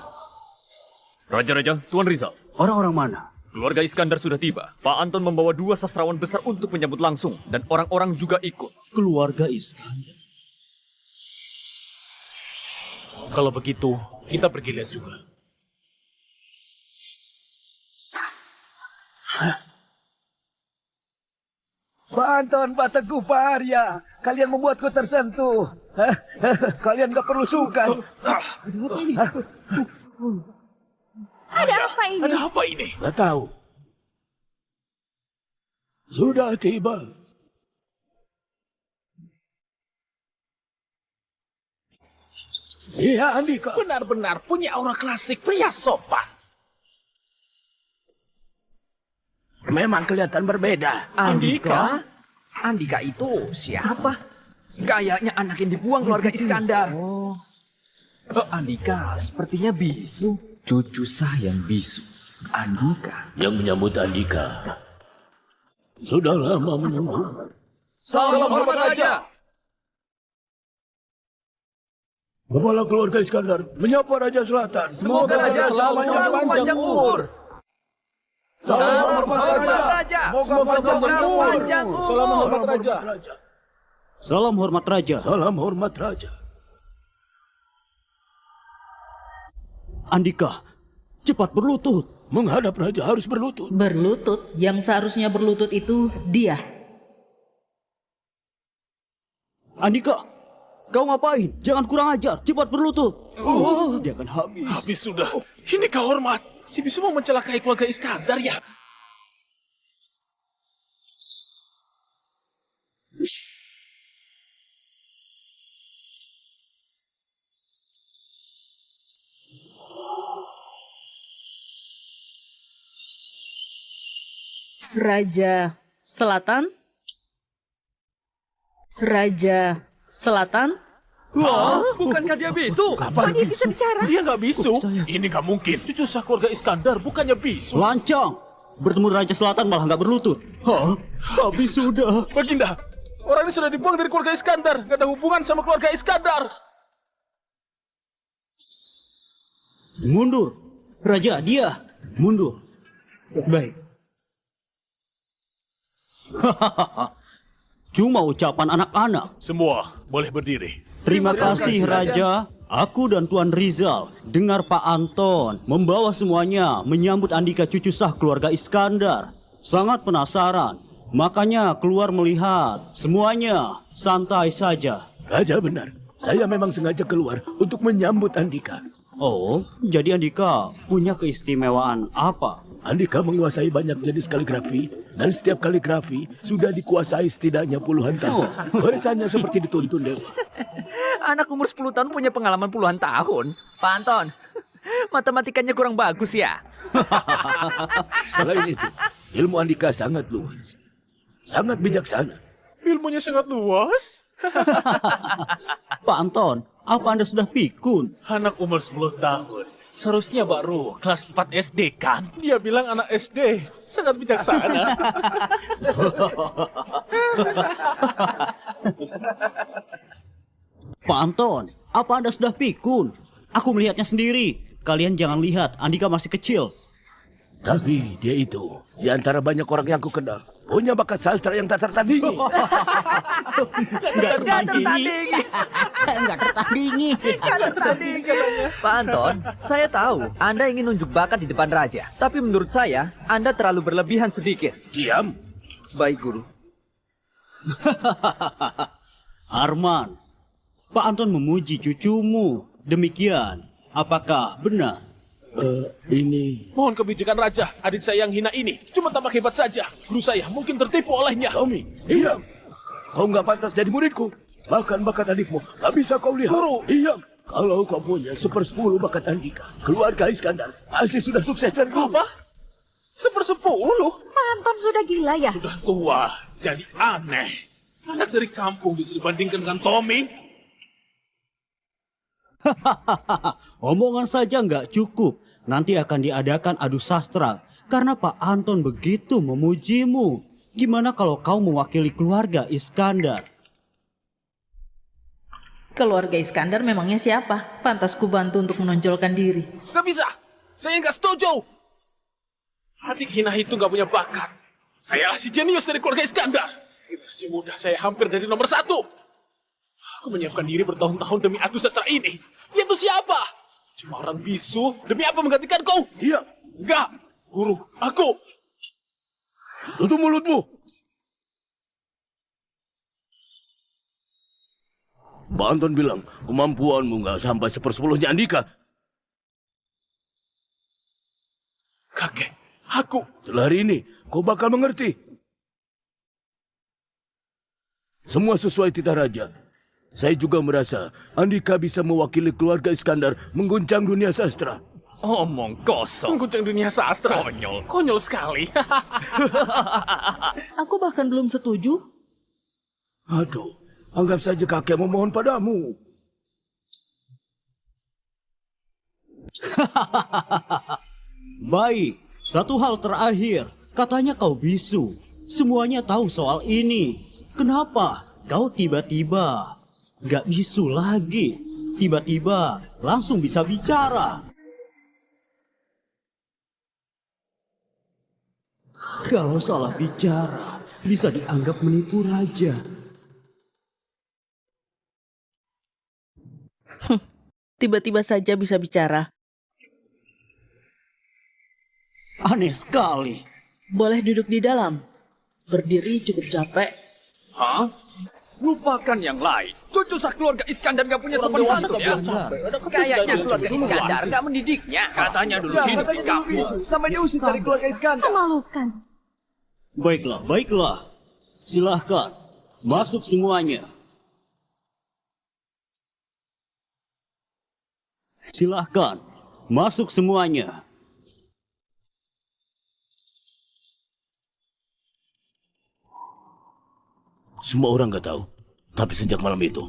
Raja-raja, Tuan Rizal. Orang-orang mana? Keluarga Iskandar sudah tiba. Pak Anton membawa 2 sastrawan besar untuk menyambut langsung. Dan orang-orang juga ikut. Keluarga Iskandar. Kalau begitu, kita pergi lihat juga. Pak Anton, Pak Teguh, Pak Arya, kalian membuatku tersentuh. Kalian gak perlu sungkan. Ada apa ini? Ada apa ini? Gak tahu. Sudah tiba. Iya, Andika. Benar-benar punya aura klasik pria sopan. Memang kelihatan berbeda. Andika? Andika itu siapa? Kayaknya anak yang dibuang keluarga Iskandar. Oh, Andika sepertinya bisu. Cucu sayang bisu. Andika. Yang menyambut Andika sudah lama menunggu. Salam hormat Raja. Kepala keluarga Iskandar menyapa Raja Selatan. Semoga Raja selamanya panjang umur. Salam hormat Raja. Semoga panjang umur. Salam hormat Raja. Salam hormat Raja. Salam hormat Raja. Andika, cepat berlutut. Menghadap Raja harus berlutut. Berlutut, yang seharusnya berlutut itu dia. Andika, kau ngapain? Jangan kurang ajar, cepat berlutut. Dia akan habis. Habis sudah. Ini kau hormat. Si bisu mau mencelakai keluarga Iskandar ya? Raja Selatan? Raja Selatan? Wah, bukankah dia bisu? Kok dia bisa bicara? Dia nggak bisu. Ini nggak mungkin. Cucu sah keluarga Iskandar bukannya bisu. Lancang. Bertemu Raja Selatan malah nggak berlutut. Hah? Habis sudah. Baginda, orang ini sudah dibuang dari keluarga Iskandar. Gak ada hubungan sama keluarga Iskandar. Mundur. Raja, dia. Mundur. Baik. Cuma ucapan anak-anak. Semua boleh berdiri. Terima kasih Raja. Aku dan Tuan Rizal dengar Pak Anton membawa semuanya menyambut Andika cucu sah keluarga Iskandar. Sangat penasaran. Makanya keluar melihat. Semuanya santai saja. Raja benar. Saya memang sengaja keluar untuk menyambut Andika. Oh, jadi Andika punya keistimewaan apa? Andika menguasai banyak jenis kaligrafi, dan setiap kaligrafi sudah dikuasai setidaknya puluhan tahun. Barisannya seperti dituntun dewa. Anak umur 10 tahun punya pengalaman puluhan tahun. Pak Anton, matematikanya kurang bagus ya. Selain itu, ilmu Andika sangat luas. Sangat bijaksana. Ilmunya sangat luas. Pak Anton, apa Anda sudah pikun? Anak umur 10 tahun. Seharusnya baru kelas 4 SD kan? Dia bilang anak SD. Sangat bijaksana. Pak Anton, apa Anda sudah pikun? Aku melihatnya sendiri. Kalian jangan lihat, Andika masih kecil. Tapi dia itu, di antara banyak orang yang aku kenal, punya bakat sastra yang tak tertandingi. Nggak tertandingi. Nggak tertandingi. Pak Anton, saya tahu Anda ingin nunjuk bakat di depan raja. Tapi menurut saya, Anda terlalu berlebihan sedikit. Diam. Baik, Guru. Arman, Pak Anton memuji cucumu. Demikian, apakah benar? Ini... Mohon kebijakan Raja, adik saya yang hina ini cuma tampak hebat saja. Guru saya mungkin tertipu olehnya. Tommy, diam. Kau nggak pantas jadi muridku. Bahkan bakat adikmu nggak bisa kau lihat. Guru. Diam. Kalau kau punya 1/10 bakat Andika, keluarga Iskandar pasti sudah sukses dari dulu. Apa? 1/10? Pak Anton sudah gila ya? Sudah tua, jadi aneh. Anak dari kampung bisa dibandingkan dengan Tommy. Omongan saja nggak cukup. Nanti akan diadakan adu sastra. Karena Pak Anton begitu memujimu. Gimana kalau kau mewakili keluarga Iskandar? Keluarga Iskandar memangnya siapa? Pantas ku bantu untuk menonjolkan diri. Gak bisa, saya nggak setuju. Adik hina itu nggak punya bakat. Sayalah si jenius dari keluarga Iskandar. Generasi muda saya hampir jadi nomor 1. Aku menyiapkan diri bertahun-tahun demi adu sastra ini. Dia itu siapa? Cuma orang bisu, demi apa menggantikan kau? Dia. Enggak, Guru, aku. Tutup mulutmu. Pak Anton bilang, kemampuanmu nggak sampai 1/10-nya Andika. Kakek, aku. Setelah hari ini, kau bakal mengerti. Semua sesuai titah raja. Saya juga merasa Andika bisa mewakili keluarga Iskandar mengguncang dunia sastra. Omong kosong. Mengguncang dunia sastra. Konyol. Konyol sekali. Aku bahkan belum setuju. Aduh, anggap saja kakek memohon padamu. Baik, satu hal terakhir. Katanya kau bisu. Semuanya tahu soal ini. Kenapa kau tiba-tiba gak bisu lagi? Tiba-tiba langsung bisa bicara. Kalau salah bicara, bisa dianggap menipu raja. Tiba-tiba saja bisa bicara. Aneh sekali. Boleh duduk di dalam. Berdiri cukup capek. Hah? Lupakan yang lain. Cucu sah keluarga Iskandar gak punya sopan santun ya. Kayaknya keluarga Iskandar gak mendidiknya. Katanya dulu hidup di kampung. Sampai diusir dari keluarga Iskandar. Memalukan. Baiklah, baiklah. Silahkan. Masuk semuanya. Silahkan. Masuk semuanya. Semua orang gak tahu. Tapi sejak malam itu,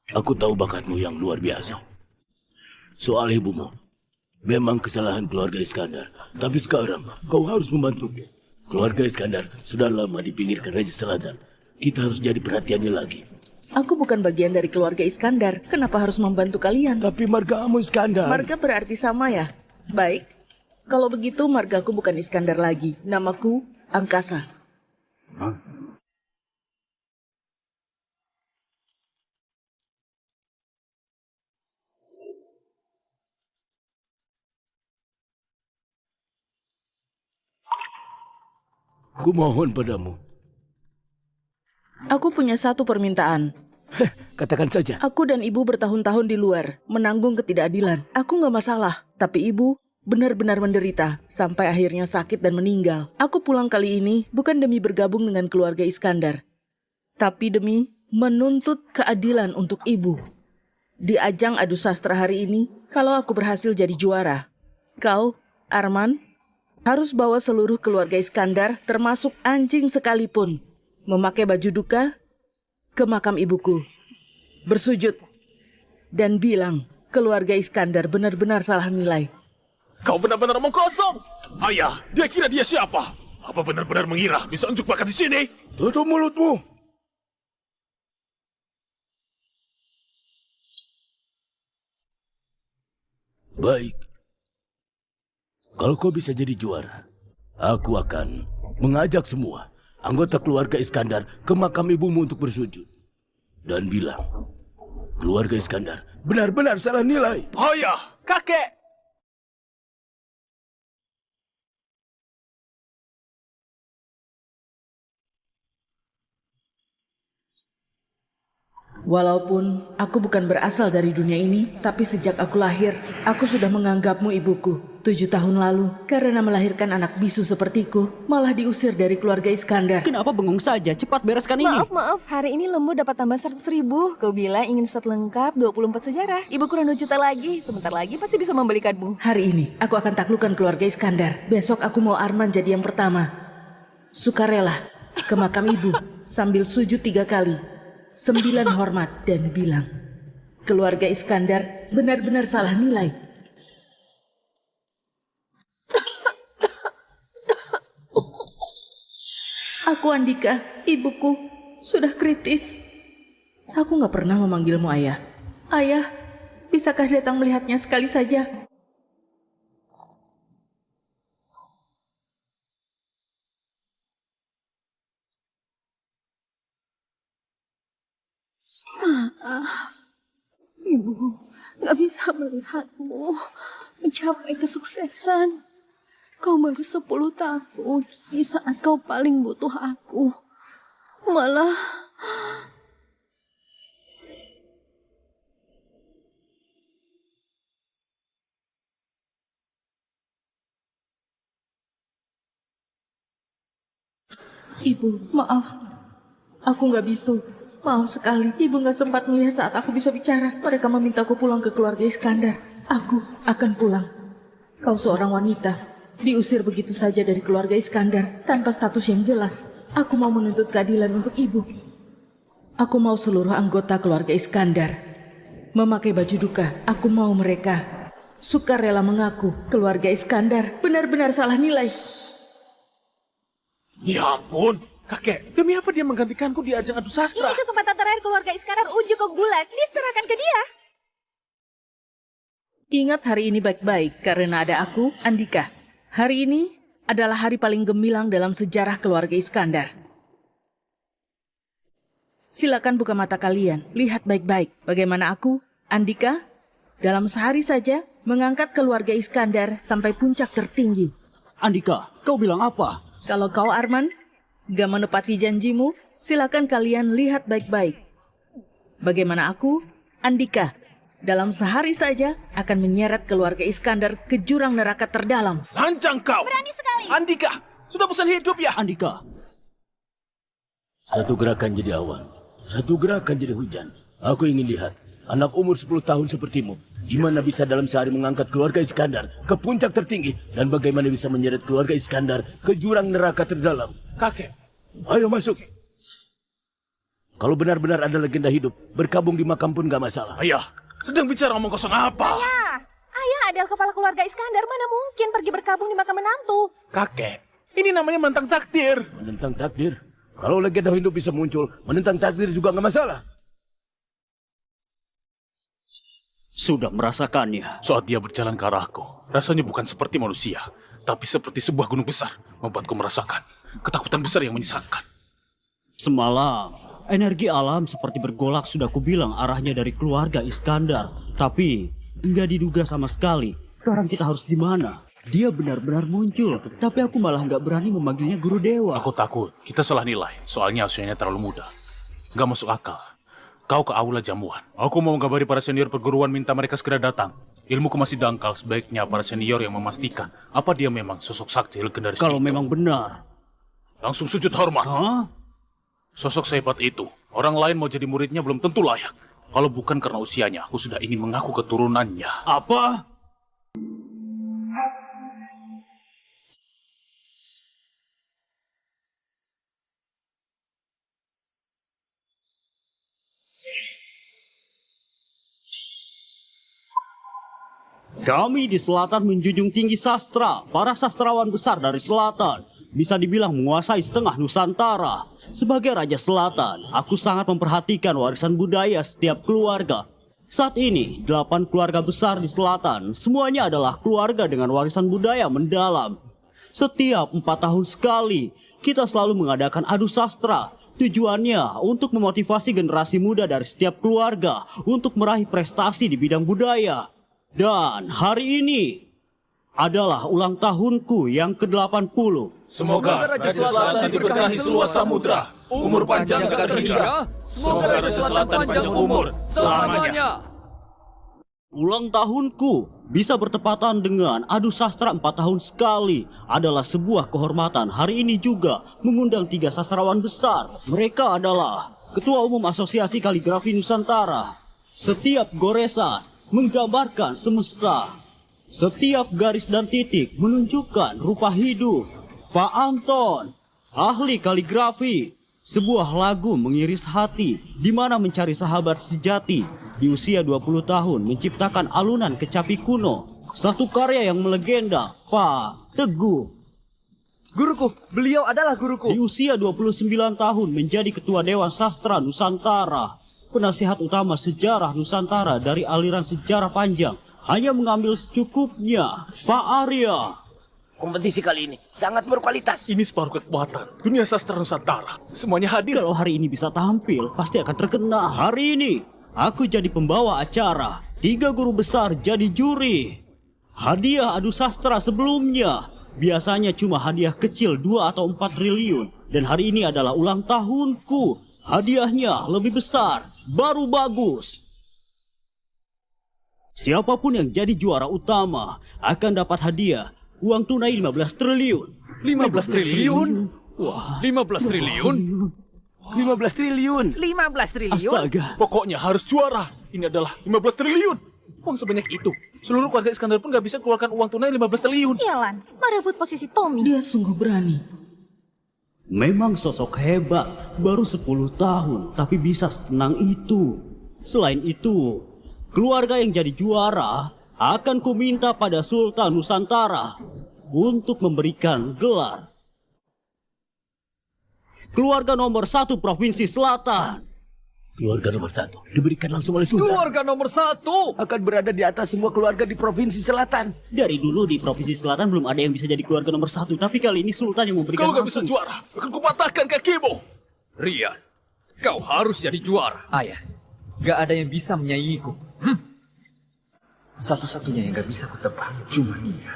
aku tahu bakatmu yang luar biasa. Soal ibumu, memang kesalahan keluarga Iskandar. Tapi sekarang, kau harus membantuku. Keluarga Iskandar sudah lama dipinggirkan Raja Selatan. Kita harus jadi perhatiannya lagi. Aku bukan bagian dari keluarga Iskandar. Kenapa harus membantu kalian? Tapi margamu Iskandar. Marga berarti sama ya? Baik. Kalau begitu margaku bukan Iskandar lagi. Namaku Angkasa. Hah? Kumohon padamu. Aku punya satu permintaan. Katakan saja. Aku dan ibu bertahun-tahun di luar, menanggung ketidakadilan. Aku nggak masalah, tapi ibu benar-benar menderita sampai akhirnya sakit dan meninggal. Aku pulang kali ini bukan demi bergabung dengan keluarga Iskandar, tapi demi menuntut keadilan untuk ibu. Di ajang adu sastra hari ini, kalau aku berhasil jadi juara, kau, Arman, harus bawa seluruh keluarga Iskandar, termasuk anjing sekalipun, memakai baju duka ke makam ibuku, bersujud, dan bilang keluarga Iskandar benar-benar salah nilai. Kau benar-benar omong kosong. Ayah, dia kira dia siapa? Apa benar-benar mengira bisa unjuk bakat di sini? Tutup mulutmu. Baik. Kalau kau bisa jadi juara, Aku akan mengajak semua anggota keluarga Iskandar ke makam ibumu untuk bersujud. Dan bilang, keluarga Iskandar benar-benar salah nilai. Oh ya, kakek. Walaupun aku bukan berasal dari dunia ini, tapi sejak aku lahir, aku sudah menganggapmu ibuku. 7 tahun lalu, karena melahirkan anak bisu sepertiku, malah diusir dari keluarga Iskandar. Kenapa bengong saja? Cepat bereskan ini. Maaf, hari ini Lembu dapat tambah 100.000. Kau bilang ingin set lengkap 24 sejarah. Ibu kurang 2 juta lagi, sebentar lagi pasti bisa membelikanmu. Hari ini, aku akan taklukkan keluarga Iskandar. Besok aku mau Arman jadi yang pertama. Sukarela, ke makam ibu, sambil sujud 3 kali. 9 hormat dan bilang, keluarga Iskandar benar-benar salah nilai. Aku Andika, ibuku, sudah kritis. Aku gak pernah memanggilmu ayah. Ayah, bisakah datang melihatnya sekali saja? Maaf, Ibu gak bisa melihatmu mencapai kesuksesan. Kau baru 10 tahun di saat kau paling butuh aku. Malah Ibu, maaf. Aku gak bisu. Maaf sekali, ibu gak sempat melihat saat aku bisa bicara. Mereka memintaku pulang ke keluarga Iskandar. Aku akan pulang. Kau seorang wanita, diusir begitu saja dari keluarga Iskandar tanpa status yang jelas. Aku mau menuntut keadilan untuk ibu. Aku mau seluruh anggota keluarga Iskandar memakai baju duka. Aku mau mereka sukarela mengaku keluarga Iskandar benar-benar salah nilai. Ya ampun, kakek. Demi apa dia menggantikanku di ajang adu sastra? Ini kesempatan terakhir keluarga Iskandar unjuk keunggulan. Diserahkan ke dia. Ingat hari ini baik-baik karena ada aku, Andika. Hari ini adalah hari paling gemilang dalam sejarah keluarga Iskandar. Silakan buka mata kalian, lihat baik-baik bagaimana aku, Andika, dalam sehari saja mengangkat keluarga Iskandar sampai puncak tertinggi. Andika, kau bilang apa? Kalau kau Arman, gak menepati janjimu, silakan kalian lihat baik-baik. Bagaimana aku, Andika, dalam sehari saja akan menyeret keluarga Iskandar ke jurang neraka terdalam. Lancang kau! Berani sekali. Andika, sudah bosan hidup ya? Andika. Satu gerakan jadi awan, satu gerakan jadi hujan. Aku ingin lihat anak umur 10 tahun sepertimu, gimana bisa dalam sehari mengangkat keluarga Iskandar ke puncak tertinggi dan bagaimana bisa menyeret keluarga Iskandar ke jurang neraka terdalam. Kakek, Ayo masuk. Kalau benar-benar ada legenda hidup, berkabung di makam pun gak masalah. ayah, sedang bicara omong kosong apa? Ayah adalah kepala keluarga Iskandar. Mana mungkin pergi berkabung di makam menantu? Kakek, ini namanya menentang takdir. Menentang takdir? Kalau legenda hidup bisa muncul, menentang takdir juga gak masalah. Sudah merasakannya. Saat dia berjalan ke arahku, rasanya bukan seperti manusia, tapi seperti sebuah gunung besar, membuatku merasakan ketakutan besar yang menyisakan. Semalam, energi alam seperti bergolak sudah kubilang arahnya dari keluarga Iskandar. Tapi, nggak diduga sama sekali. Sekarang kita harus di mana? Dia benar-benar muncul, tapi aku malah nggak berani memanggilnya guru dewa. Aku takut kita salah nilai, soalnya usianya terlalu muda. Gak masuk akal. Kau ke aula jamuan. Aku mau mengabari para senior perguruan minta mereka segera datang. Ilmuku masih dangkal, sebaiknya para senior yang memastikan apa dia memang sosok sakti legendaris Kalau itu. memang benar. Langsung sujud hormat. Hah? Sosok sehebat itu, orang lain mau jadi muridnya belum tentu layak. Kalau bukan karena usianya, aku sudah ingin mengaku keturunannya. Apa? Kami di selatan menjunjung tinggi sastra. Para sastrawan besar dari selatan bisa dibilang menguasai setengah Nusantara. Sebagai Raja Selatan, aku sangat memperhatikan warisan budaya setiap keluarga. Saat ini, 8 keluarga besar di selatan, semuanya adalah keluarga dengan warisan budaya mendalam. Setiap 4 tahun sekali, kita selalu mengadakan adu sastra. Tujuannya untuk memotivasi generasi muda dari setiap keluarga untuk meraih prestasi di bidang budaya. Dan hari ini adalah ulang tahunku yang ke-80. Semoga Raja Selatan diberkahi seluas samudra. Umur panjang kekal hingga. Semoga Raja Selatan panjang umur selamanya. Ulang tahunku bisa bertepatan dengan adu sastra 4 tahun sekali adalah sebuah kehormatan. Hari ini juga mengundang 3 sastrawan besar. Mereka adalah Ketua Umum Asosiasi Kaligrafi Nusantara. Setiap goresan menggambarkan semesta. Setiap garis dan titik menunjukkan rupa hidup. Pak Anton, ahli kaligrafi. Sebuah lagu mengiris hati di mana mencari sahabat sejati. Di usia 20 tahun menciptakan alunan kecapi kuno. Satu karya yang melegenda, Pak Teguh. Guruku, beliau adalah guruku. Di usia 29 tahun menjadi Ketua Dewan Sastra Nusantara. Penasihat utama sejarah Nusantara dari aliran sejarah panjang. Hanya mengambil secukupnya, Pak Arya. Kompetisi kali ini sangat berkualitas. Ini separuh kekuatan dunia sastra Nusantara. Semuanya hadir. Kalau hari ini bisa tampil, pasti akan terkenal. Hari ini, aku jadi pembawa acara. 3 guru besar jadi juri. Hadiah adu sastra sebelumnya biasanya cuma hadiah kecil 2 atau 4 triliun. Dan hari ini adalah ulang tahunku. Hadiahnya lebih besar, baru bagus. Siapapun yang jadi juara utama akan dapat hadiah uang tunai 15 triliun. 15 triliun? Wah, 15 triliun? 15 triliun. 15 triliun? Astaga. Pokoknya harus juara. Ini adalah 15 triliun. Uang sebanyak itu. Seluruh keluarga Iskandar pun gak bisa keluarkan uang tunai 15 triliun. Sialan, merebut posisi Tommy. Dia sungguh berani. Memang sosok hebat, baru 10 tahun, tapi bisa setenang itu. Selain itu, keluarga yang jadi juara akan kuminta pada Sultan Nusantara untuk memberikan gelar keluarga nomor 1 Provinsi Selatan. Keluarga nomor 1 diberikan langsung oleh Sultan. Keluarga nomor 1 Akan berada di atas semua keluarga di Provinsi Selatan. Dari dulu di Provinsi Selatan belum ada yang bisa jadi keluarga nomor 1, tapi kali ini Sultan yang memberikan Kalau gak bisa langsung. juara, akan kupatahkan kakimu. Rian, kau harus jadi juara. Ayah, gak ada yang bisa menyaingiku. Satu-satunya yang gak bisa kutebak cuma dia.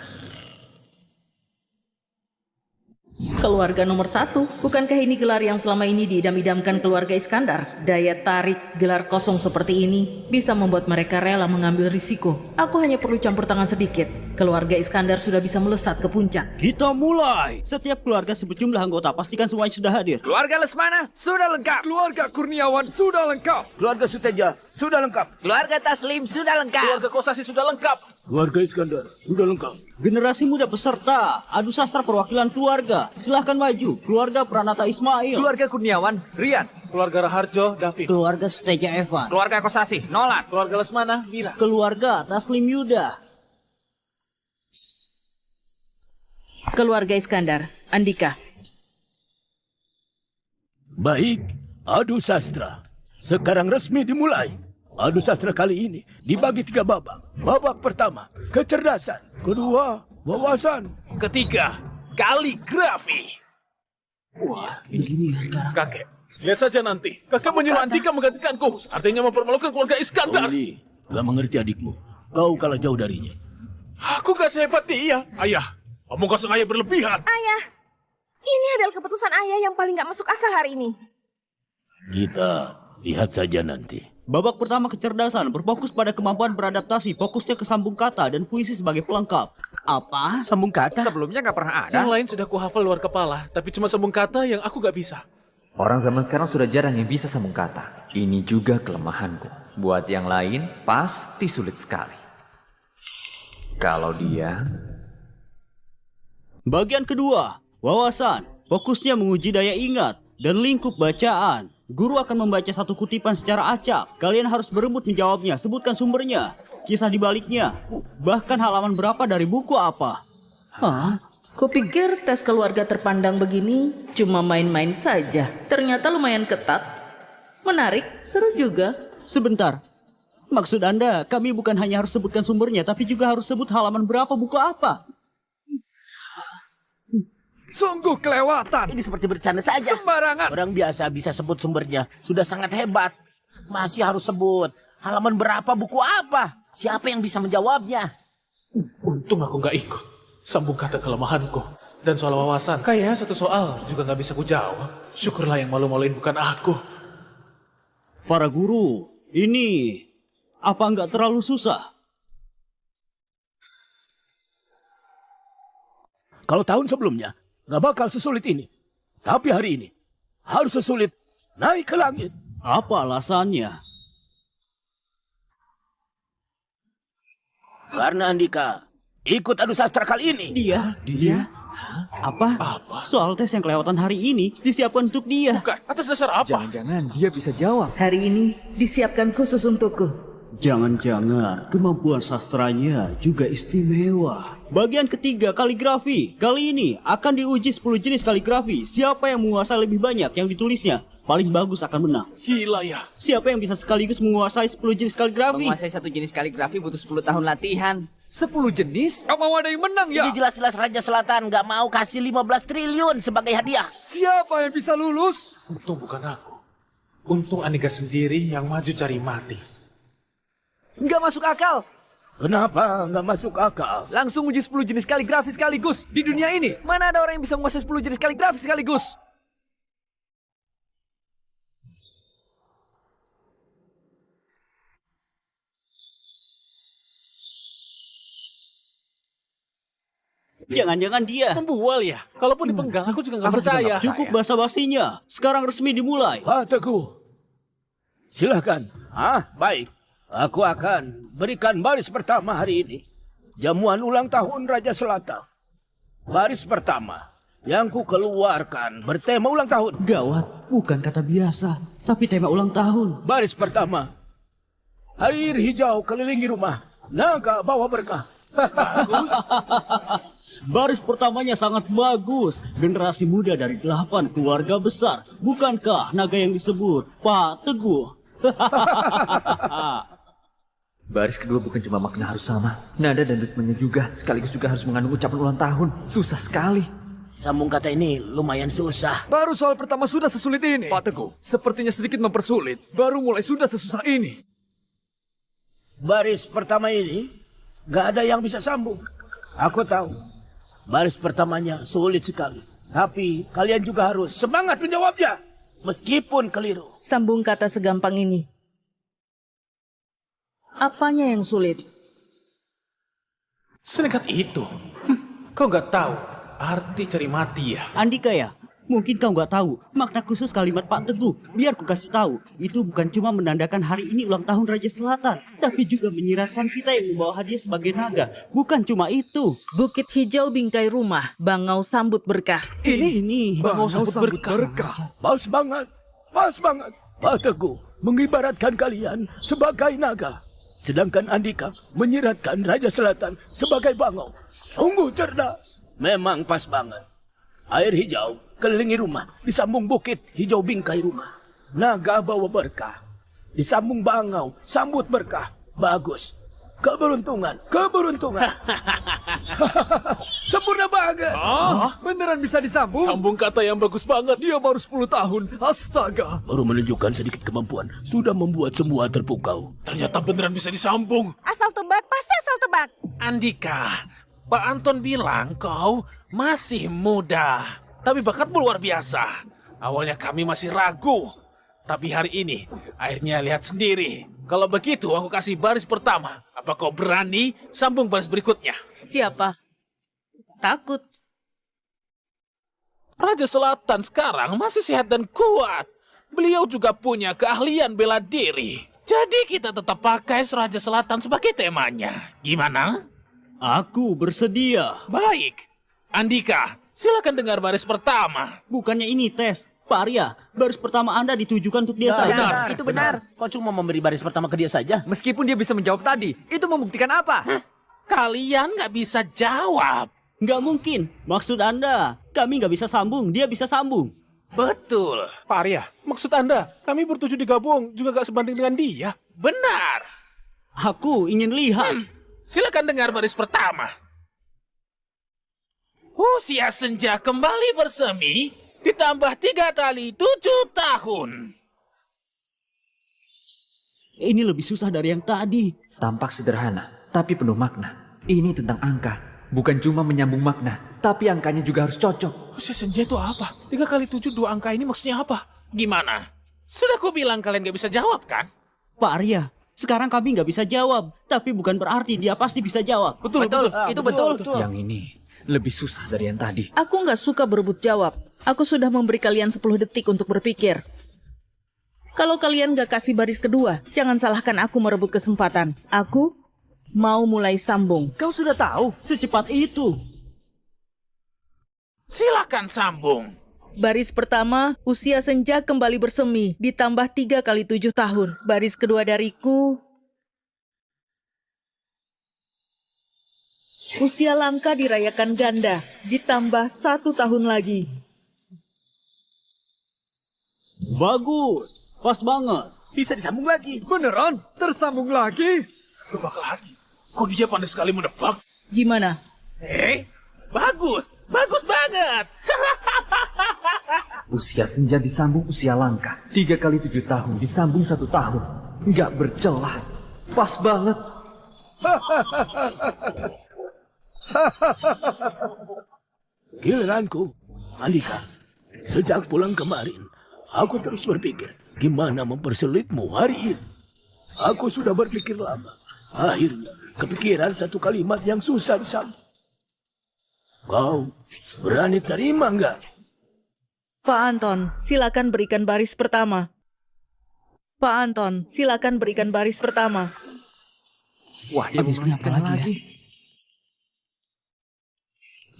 Keluarga nomor 1, bukankah ini gelar yang selama ini diidam-idamkan keluarga Iskandar? Daya tarik gelar kosong seperti ini bisa membuat mereka rela mengambil risiko. Aku hanya perlu campur tangan sedikit. Keluarga Iskandar sudah bisa melesat ke puncak. Kita mulai. Setiap keluarga sebut jumlah anggota, pastikan semuanya sudah hadir. Keluarga Lesmana sudah lengkap. Keluarga Kurniawan sudah lengkap. Keluarga Suteja sudah lengkap. Keluarga Taslim sudah lengkap. Keluarga Kosasi sudah lengkap. Keluarga Iskandar sudah lengkap. Generasi muda peserta adu sastra perwakilan keluarga. Silahkan maju. Keluarga Pranata Ismail. Keluarga Kurniawan, Rian. Keluarga Raharjo, David. Keluarga Suteja Evan. Keluarga Kosasi, Nolan. Keluarga Lesmana, Mira. Keluarga Taslim Yuda. Keluarga Iskandar, Andika. Baik, adu sastra sekarang resmi dimulai. Adu sastra kali ini dibagi 3 babak. Babak pertama, kecerdasan. Kedua, wawasan. Ketiga, kaligrafi. Wah, ini sekarang. Kakek, lihat saja nanti. Kakek menyuruh Andika menggantikanku. Artinya mempermalukan keluarga Iskandar. Oli, gak mengerti adikmu. Kau kalah jauh darinya. Aku gak sehebat dia. Ayah, omong kosong ayah berlebihan. Ayah, ini adalah keputusan ayah yang paling gak masuk akal hari ini. Kita lihat saja nanti. Babak pertama kecerdasan berfokus pada kemampuan beradaptasi, fokusnya ke sambung kata dan puisi sebagai pelengkap. Apa? Sambung kata? Sebelumnya gak pernah ada. Yang lain sudah kuhafal luar kepala, tapi cuma sambung kata yang aku gak bisa. Orang zaman sekarang sudah jarang yang bisa sambung kata. Ini juga kelemahanku. Buat yang lain, pasti sulit sekali. Kalau dia... Bagian kedua, wawasan. Fokusnya menguji daya ingat dan lingkup bacaan. Guru akan membaca satu kutipan secara acak. Kalian harus berebut menjawabnya. Sebutkan sumbernya, kisah di baliknya, bahkan halaman berapa dari buku apa. Hah? Kupikir tes keluarga terpandang begini cuma main-main saja. Ternyata lumayan ketat. Menarik, seru juga. Sebentar. Maksud Anda, kami bukan hanya harus sebutkan sumbernya, tapi juga harus sebut halaman berapa buku apa. Sungguh kelewatan. Ini seperti bercanda saja. Sembarangan. Orang biasa bisa sebut sumbernya. Sudah sangat hebat. Masih harus sebut. Halaman berapa, buku apa? Siapa yang bisa menjawabnya? Untung aku nggak ikut. Sambung kata kelemahanku. Dan soal wawasan, kayaknya satu soal juga nggak bisa ku jawab. Syukurlah yang malu-maluin bukan aku. Para guru, ini apa nggak terlalu susah? Kalau tahun sebelumnya, nggak bakal sesulit ini. Tapi hari ini, harus sesulit naik ke langit. Apa alasannya? Karena Andika ikut adu sastra kali ini. Dia? Apa? Soal tes yang kelewatan hari ini disiapkan untuk dia. Bukan, atas dasar apa? Jangan-jangan dia bisa jawab. Hari ini disiapkan khusus untukku. Jangan-jangan kemampuan sastranya juga istimewa. Bagian ketiga, kaligrafi. Kali ini akan diuji 10 jenis kaligrafi. Siapa yang menguasai lebih banyak yang ditulisnya, paling bagus akan menang. Gila ya. Siapa yang bisa sekaligus menguasai 10 jenis kaligrafi? Menguasai satu jenis kaligrafi butuh 10 tahun latihan. 10 jenis? Gak mau ada yang menang ya? Ini jelas-jelas Raja Selatan nggak mau kasih 15 triliun sebagai hadiah. Siapa yang bisa lulus? Untung bukan aku. Untung Andika sendiri yang maju cari mati. Nggak masuk akal. Kenapa nggak masuk akal? Langsung uji 10 jenis kaligrafi sekaligus. Di dunia ini, mana ada orang yang bisa menguasai 10 jenis kaligrafi sekaligus? Jangan-jangan dia. Membual ya? Kalaupun dipenggang aku juga nggak percaya. Cukup basa-basinya. Sekarang resmi dimulai. Pak Teguh, silakan. Baik. Aku akan berikan baris pertama hari ini. Jamuan ulang tahun Raja Selatan. Baris pertama yang ku keluarkan bertema ulang tahun. Gawat, bukan kata biasa, tapi tema ulang tahun. Baris pertama. Air hijau kelilingi rumah. Naga bawa berkah. Bagus. Baris pertamanya sangat bagus. Generasi muda dari 8 keluarga besar. Bukankah naga yang disebut Pak Teguh? Baris kedua bukan cuma makna harus sama, nada dan ritmenya juga, sekaligus juga harus mengandung ucapan ulang tahun. Susah sekali. Sambung kata ini lumayan susah. Baru soal pertama sudah sesulit ini. Pak Teguh, sepertinya sedikit mempersulit. Baru mulai sudah sesusah ini. Baris pertama ini gak ada yang bisa sambung. Aku tahu. Baris pertamanya sulit sekali. Tapi kalian juga harus semangat menjawabnya. Meskipun keliru. Sambung kata segampang ini. Apanya yang sulit? Senekat itu. Kau nggak tahu arti cari mati ya? Andika ya? Mungkin kau nggak tahu makna khusus kalimat Pak Teguh. Biar ku kasih tahu. Itu bukan cuma menandakan hari ini ulang tahun Raja Selatan, tapi juga menyiratkan kita yang membawa hadiah sebagai naga. Bukan cuma itu. Bukit hijau bingkai rumah, bangau sambut berkah. Ini. Bangau sambut berkah. Pas banget. Pas banget. Pak Teguh mengibaratkan kalian sebagai naga. Sedangkan Andika menyiratkan Raja Selatan sebagai bangau. Sungguh cerdas. Memang pas banget. Air hijau kelilingi rumah, disambung bukit hijau bingkai rumah. Naga bawa berkah, disambung bangau, sambut berkah. Bagus. Keberuntungan, keberuntungan. Sempurna banget. Beneran bisa disambung? Sambung kata yang bagus banget. Dia baru 10 tahun. Astaga. Baru menunjukkan sedikit kemampuan, sudah membuat semua terpukau. Ternyata beneran bisa disambung. Asal tebak, pasti asal tebak. Andika, Pak Anton bilang kau masih muda, tapi bakatmu luar biasa. Awalnya kami masih ragu, tapi hari ini akhirnya lihat sendiri. Kalau begitu aku kasih baris pertama. Apa kau berani sambung baris berikutnya? Siapa? Takut. Raja Selatan sekarang masih sehat dan kuat. Beliau juga punya keahlian bela diri. Jadi kita tetap pakai Raja Selatan sebagai temanya. Gimana? Aku bersedia. Baik. Andika, silakan dengar baris pertama. Bukannya ini tes. Pak Arya, baris pertama Anda ditujukan untuk dia saja. Benar, itu benar. Kau cuma memberi baris pertama ke dia saja. Meskipun dia bisa menjawab tadi, itu membuktikan apa? Kalian nggak bisa jawab. Nggak mungkin. Maksud Anda, kami nggak bisa sambung, dia bisa sambung. Betul. Pak Arya, maksud Anda, kami bertujuh digabung juga gak sebanding dengan dia. Benar. Aku ingin lihat. Silakan dengar baris pertama. Usia senja kembali bersemi, ditambah 3 kali 7 tahun. Ini lebih susah dari yang tadi. Tampak sederhana, tapi penuh makna. Ini tentang angka, bukan cuma menyambung makna, tapi angkanya juga harus cocok. Usia senja itu apa? 3 kali 7 2 angka ini maksudnya apa? Gimana? Sudah ku bilang kalian gak bisa jawab kan? Pak Arya, sekarang kami nggak bisa jawab. Tapi bukan berarti dia pasti bisa jawab. Betul. Itu betul. Yang ini lebih susah dari yang tadi. Aku nggak suka berebut jawab. Aku sudah memberi kalian 10 detik untuk berpikir. Kalau kalian nggak kasih baris kedua, jangan salahkan aku merebut kesempatan. Aku mau mulai sambung. Kau sudah tahu secepat itu. Silakan sambung. Baris pertama, usia senja kembali bersemi, ditambah 3 kali 7 tahun. Baris kedua dariku, usia langka dirayakan ganda, ditambah 1 tahun lagi. Bagus, pas banget. Bisa disambung lagi. Beneran? Tersambung lagi? Tebak lagi. Kok dia pandai sekali menebak? Gimana? Bagus banget. Usia senja disambung usia langka. 3 kali 7 tahun disambung 1 tahun. Nggak bercelah. Pas banget. Giliranku, Andika. Sejak pulang kemarin, aku terus berpikir gimana mempersulitmu hari ini. Aku sudah berpikir lama. Akhirnya, kepikiran satu kalimat yang susah disambung. Kau berani terima nggak? Pak Anton, silakan berikan baris pertama. Pak Anton, silakan berikan baris pertama. Wah, dia mau mengingatkan lagi.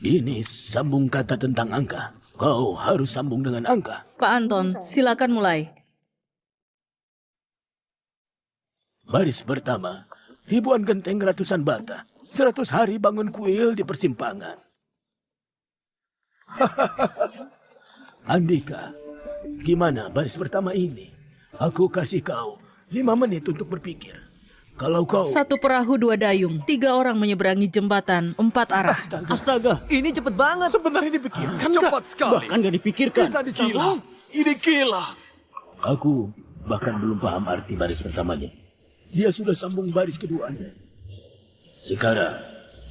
Ini sambung kata tentang angka. Kau harus sambung dengan angka. Pak Anton, silakan mulai. Baris pertama, ribuan genteng ratusan bata. 100 hari bangun kuil di persimpangan. Andika, gimana baris pertama ini? Aku kasih kau 5 menit untuk berpikir. Kalau kau... 1 perahu 2 dayung, 3 orang menyeberangi jembatan, 4 arah. Astaga, Ini cepet banget. Sebenarnya dipikirkan nggak? Cepat sekali. bahkan gak dipikirkan. Bisa disambung. Ini gila. Aku bahkan belum paham arti baris pertamanya. Dia sudah sambung baris keduanya. Sekarang,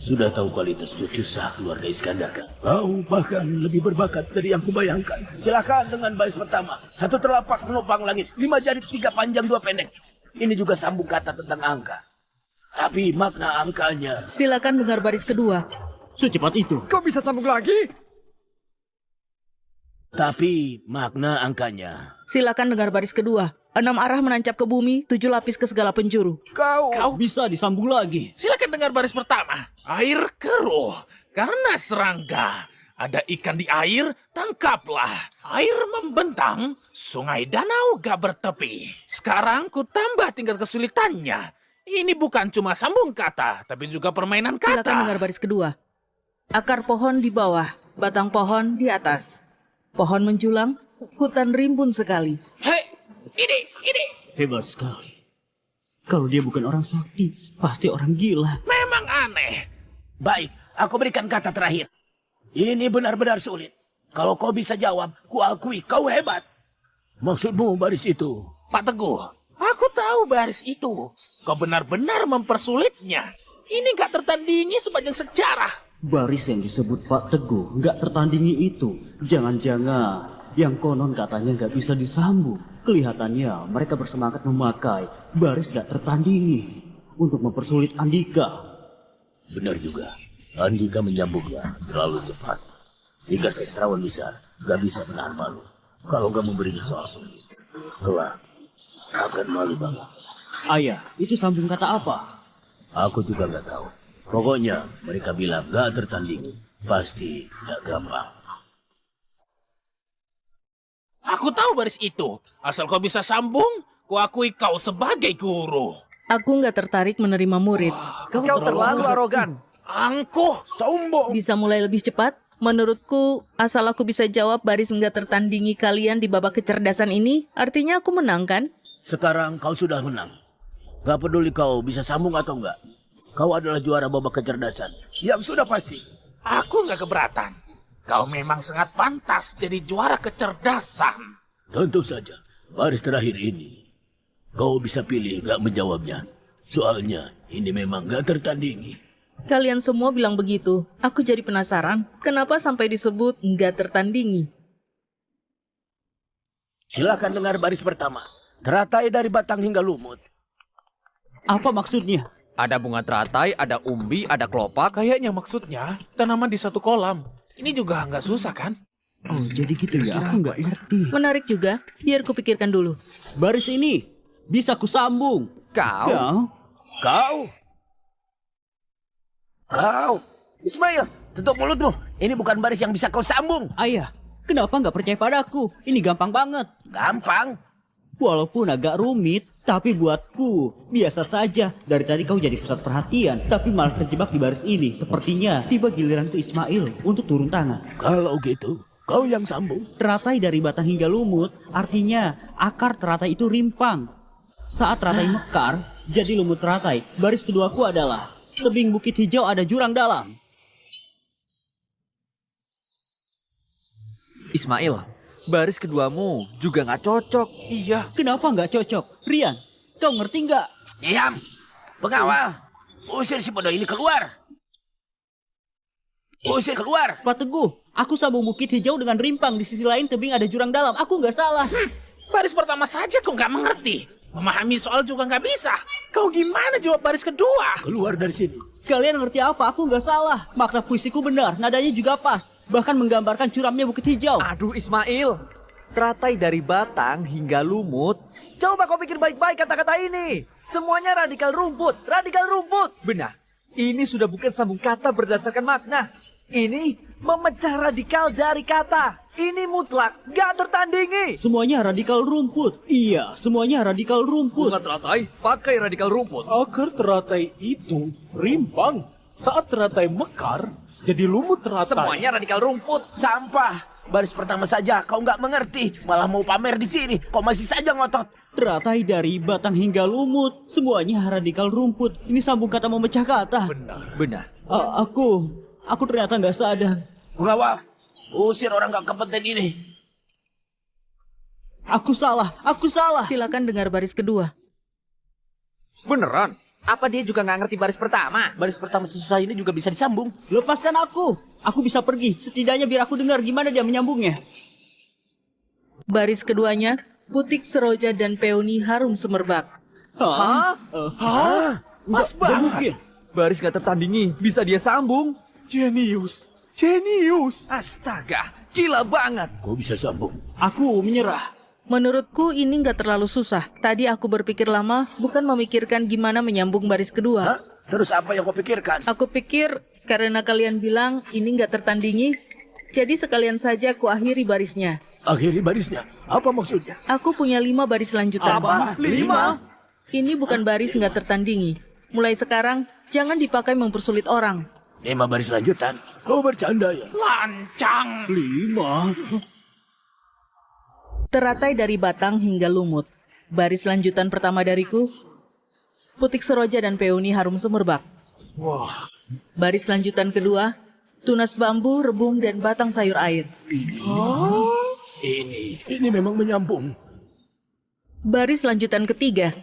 sudah tahu kualitas cucu sah keluarga Iskandar kan? Kau bahkan lebih berbakat dari yang kubayangkan. Silakan dengan baris pertama. 1 telapak menopang langit, 5 jari 3 panjang 2 pendek. Ini juga sambung kata tentang angka. Tapi makna angkanya... Silakan dengar baris kedua. Secepat itu. Kau bisa sambung lagi? Tapi makna angkanya... Silakan dengar baris kedua. 6 arah menancap ke bumi, 7 lapis ke segala penjuru. Kau bisa disambung lagi. Silakan dengar baris pertama. Air keruh karena serangga. Ada ikan di air, tangkaplah. Air membentang, sungai danau gak bertepi. Sekarang ku tambah tingkat kesulitannya. Ini bukan cuma sambung kata, tapi juga permainan kata. Silakan dengar baris kedua. Akar pohon di bawah, batang pohon di atas. Pohon menjulang, hutan rimbun sekali. Hei, ini. Hebat sekali. Kalau dia bukan orang sakti, pasti orang gila. Memang aneh. Baik, aku berikan kata terakhir. Ini benar-benar sulit. Kalau kau bisa jawab, kuakui kau hebat. Maksudmu baris itu? Pak Teguh, aku tahu baris itu. Kau benar-benar mempersulitnya. Ini gak tertandingi sepanjang sejarah. Baris yang disebut Pak Teguh nggak tertandingi itu. Jangan-jangan yang konon katanya nggak bisa disambung. Kelihatannya mereka bersemangat memakai baris nggak tertandingi untuk mempersulit Andika. Benar juga. Andika menyambungnya terlalu cepat. 3 sastrawan besar gak bisa menahan malu. Kalau gak memberinya soal sulit, kelak akan malu banget. Ayah, itu sambung kata apa? Aku juga gak tahu. Pokoknya mereka bilang gak tertandingi. Pasti gak gampang. Aku tahu baris itu. Asal kau bisa sambung, kuakui kau sebagai guru. Aku nggak tertarik menerima murid. Kau terlalu arogan. Angkuh, sombong. Bisa mulai lebih cepat? Menurutku, asal aku bisa jawab baris nggak tertandingi kalian di babak kecerdasan ini, artinya aku menang kan? Sekarang kau sudah menang. Gak peduli kau bisa sambung atau enggak. Kau adalah juara babak kecerdasan. Yang sudah pasti, Aku nggak keberatan. Kau memang sangat pantas jadi juara kecerdasan. Tentu saja, baris terakhir ini. Kau bisa pilih nggak menjawabnya. Soalnya ini memang nggak tertandingi. Kalian semua bilang begitu. Aku jadi penasaran, kenapa sampai disebut nggak tertandingi? Silakan dengar baris pertama. Teratai dari batang hingga lumut. Apa maksudnya? Ada bunga teratai, ada umbi, ada kelopak. Kayaknya maksudnya tanaman di satu kolam. Ini juga nggak susah kan? Oh, jadi gitu ya? Aku nggak ngerti. Menarik juga, biar kupikirkan dulu. Baris ini bisa kusambung. Kau? Kau. Ismail, tutup mulutmu. Ini bukan baris yang bisa kau sambung. Ayah, kenapa nggak percaya padaku? Ini gampang banget. Gampang. Walaupun agak rumit, tapi buatku biasa saja. Dari tadi kau jadi pusat perhatian, tapi malah terjebak di baris ini. Sepertinya tiba giliran ke Ismail untuk turun tangan. Kalau gitu, kau yang sambung. Teratai dari batang hingga lumut, artinya akar teratai itu rimpang. Saat teratai mekar, jadi lumut teratai. Baris keduaku adalah tebing bukit hijau ada jurang dalam. Ismail, baris keduamu juga nggak cocok. Iya. Kenapa nggak cocok? Rian, kau ngerti nggak? Diam. Pengawal. Usir si bodoh ini keluar. Usir keluar. Pak Teguh, aku sambung bukit hijau dengan rimpang. Di sisi lain tebing ada jurang dalam. Aku nggak salah. Baris pertama saja kau nggak mengerti. Memahami soal juga nggak bisa. Kau gimana jawab baris kedua? Keluar dari sini. Kalian ngerti apa? Aku nggak salah. Makna puisiku benar. Nadanya juga pas. Bahkan menggambarkan curamnya bukit hijau. Aduh Ismail, teratai dari batang hingga lumut. Coba kau pikir baik-baik kata-kata ini. Semuanya radikal rumput, radikal rumput. Benar, ini sudah bukan sambung kata berdasarkan makna. Ini memecah radikal dari kata. Ini mutlak, gak tertandingi. Semuanya radikal rumput. Iya, semuanya radikal rumput. Bunga teratai pakai radikal rumput. Akar teratai itu rimpang. Saat teratai mekar, jadi lumut teratai. Semuanya radikal rumput. Sampah. Baris pertama saja kau nggak mengerti. Malah mau pamer di sini. Kau masih saja ngotot. Teratai dari batang hingga lumut. Semuanya radikal rumput. Ini sambung kata memecah kata. Benar. Aku ternyata nggak sadar. Pengawal, usir orang nggak kompeten ini. Aku salah. Silakan dengar baris kedua. Beneran? Apa dia juga nggak ngerti baris pertama? Baris pertama sesusah ini juga bisa disambung. Lepaskan aku. Aku bisa pergi. Setidaknya biar aku dengar gimana dia menyambungnya. Baris keduanya, Putik Seroja dan Peony Harum Semerbak. Hah? Mas banget. Baris gak tertandingi, bisa dia sambung. Jenius. Jenius. Astaga, gila banget. Kau bisa sambung. Aku menyerah. Menurutku ini nggak terlalu susah. Tadi aku berpikir lama, bukan memikirkan gimana menyambung baris kedua. Hah? Terus apa yang kau pikirkan? Aku pikir karena kalian bilang ini nggak tertandingi, jadi sekalian saja aku akhiri barisnya. Akhiri barisnya. Apa maksudnya? Aku punya 5 baris lanjutan. Apa? 5? Ini bukan baris nggak tertandingi. Mulai sekarang, jangan dipakai mempersulit orang. 5 baris lanjutan. Kau bercanda ya? Lancang. 5. Teratai dari batang hingga lumut. Baris lanjutan pertama dariku, Putik Seroja dan Peony Harum Semerbak. Wah. Baris lanjutan kedua, tunas bambu, rebung, dan batang sayur air. Ini memang menyambung. Baris lanjutan ketiga,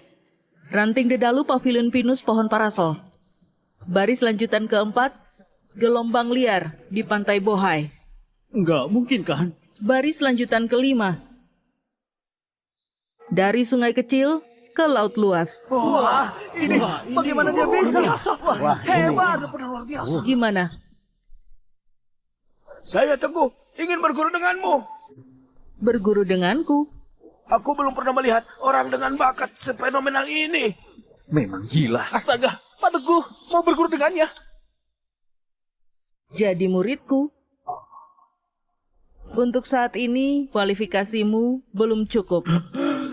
ranting dedalu pavilion pinus pohon parasol. Baris lanjutan keempat, gelombang liar di pantai Bohai. Nggak mungkin kan? Baris lanjutan kelima, dari sungai kecil ke laut luas. Wah, ini bagaimana dia bisa? Wah, hebat. Luar biasa. Gimana? Saya Teguh, ingin berguru denganmu. Berguru denganku? Aku belum pernah melihat orang dengan bakat sefenomenal ini. Memang gila. Astaga, Pak Teguh mau berguru dengannya. Jadi muridku. Untuk saat ini, kualifikasimu belum cukup.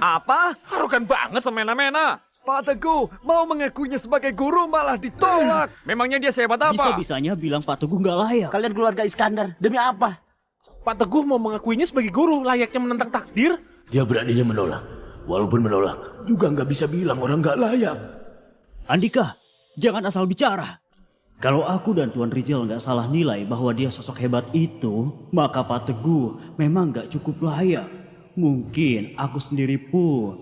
Apa? Arogan banget. Semena-mena. Pak Teguh mau mengakuinya sebagai guru malah ditolak. Memangnya dia sehebat apa? Bisa-bisanya bilang Pak Teguh nggak layak. Kalian keluarga Iskandar, demi apa? Pak Teguh mau mengakuinya sebagai guru, layaknya menentang takdir. Dia beraninya menolak. Walaupun menolak, juga nggak bisa bilang orang nggak layak. Andika, jangan asal bicara. Kalau aku dan Tuan Rizal nggak salah nilai bahwa dia sosok hebat itu, maka Pak Teguh memang nggak cukup layak. Mungkin aku sendiri pun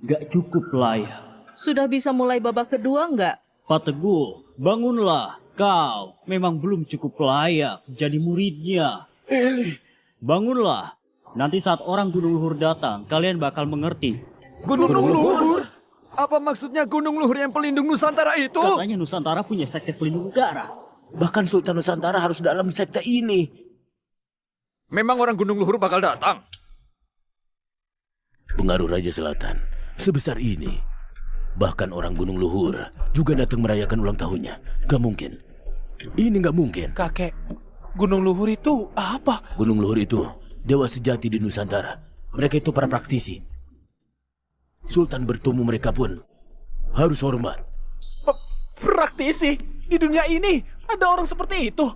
nggak cukup layak. Sudah bisa mulai babak kedua nggak? Pak Teguh, bangunlah. Kau memang belum cukup layak jadi muridnya. Bangunlah. Nanti saat orang Gunung Luhur datang, kalian bakal mengerti. Gunung Luhur? Apa maksudnya Gunung Luhur yang pelindung Nusantara itu? Katanya Nusantara punya sekte pelindung udara. Bahkan Sultan Nusantara harus dalam sekte ini. Memang orang Gunung Luhur bakal datang. Pengaruh Raja Selatan sebesar ini. Bahkan orang Gunung Luhur juga datang merayakan ulang tahunnya. Gak mungkin. Ini gak mungkin. Kakek, Gunung Luhur itu apa? Gunung Luhur itu dewa sejati di Nusantara. Mereka itu para praktisi. Sultan bertemu mereka pun harus hormat. Praktisi? Di dunia ini ada orang seperti itu?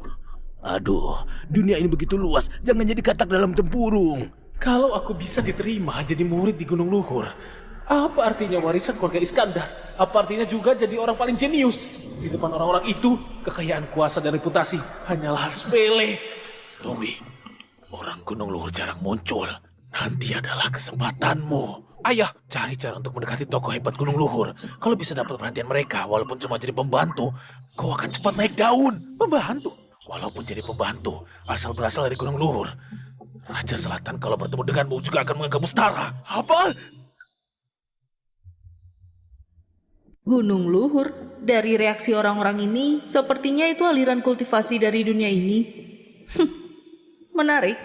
Aduh, dunia ini begitu luas. Jangan jadi katak dalam tempurung. Kalau aku bisa diterima jadi murid di Gunung Luhur, apa artinya warisan keluarga Iskandar? Apa artinya juga jadi orang paling jenius? Di depan orang-orang itu, kekayaan, kuasa, dan reputasi hanyalah hal sepele. Tommy, orang Gunung Luhur jarang muncul. Nanti adalah kesempatanmu. Ayah, cari cara untuk mendekati tokoh hebat Gunung Luhur. Kalau bisa dapat perhatian mereka, walaupun cuma jadi pembantu, kau akan cepat naik daun. Pembantu? Walaupun jadi pembantu, asal berasal dari Gunung Luhur. Raja Selatan kalau bertemu denganmu juga akan menganggapmu setara. Apa? Gunung Luhur, dari reaksi orang-orang ini, sepertinya itu aliran kultivasi dari dunia ini. Menarik.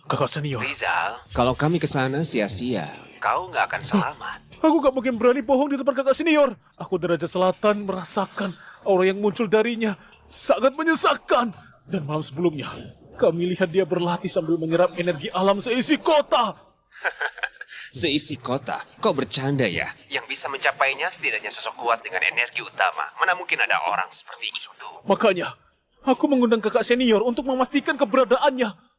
Kakak senior. Rizal, kalau kami ke sana sia-sia. Kau nggak akan selamat. Aku gak mungkin berani bohong di depan kakak senior. Aku dari Raja Selatan merasakan aura yang muncul darinya sangat menyesakan. Dan malam sebelumnya, kami lihat dia berlatih sambil menyerap energi alam seisi kota. Seisi kota? Kau bercanda ya? Yang bisa mencapainya setidaknya sosok kuat dengan energi utama. Mana mungkin ada orang seperti itu? Makanya, aku mengundang kakak senior untuk memastikan keberadaannya.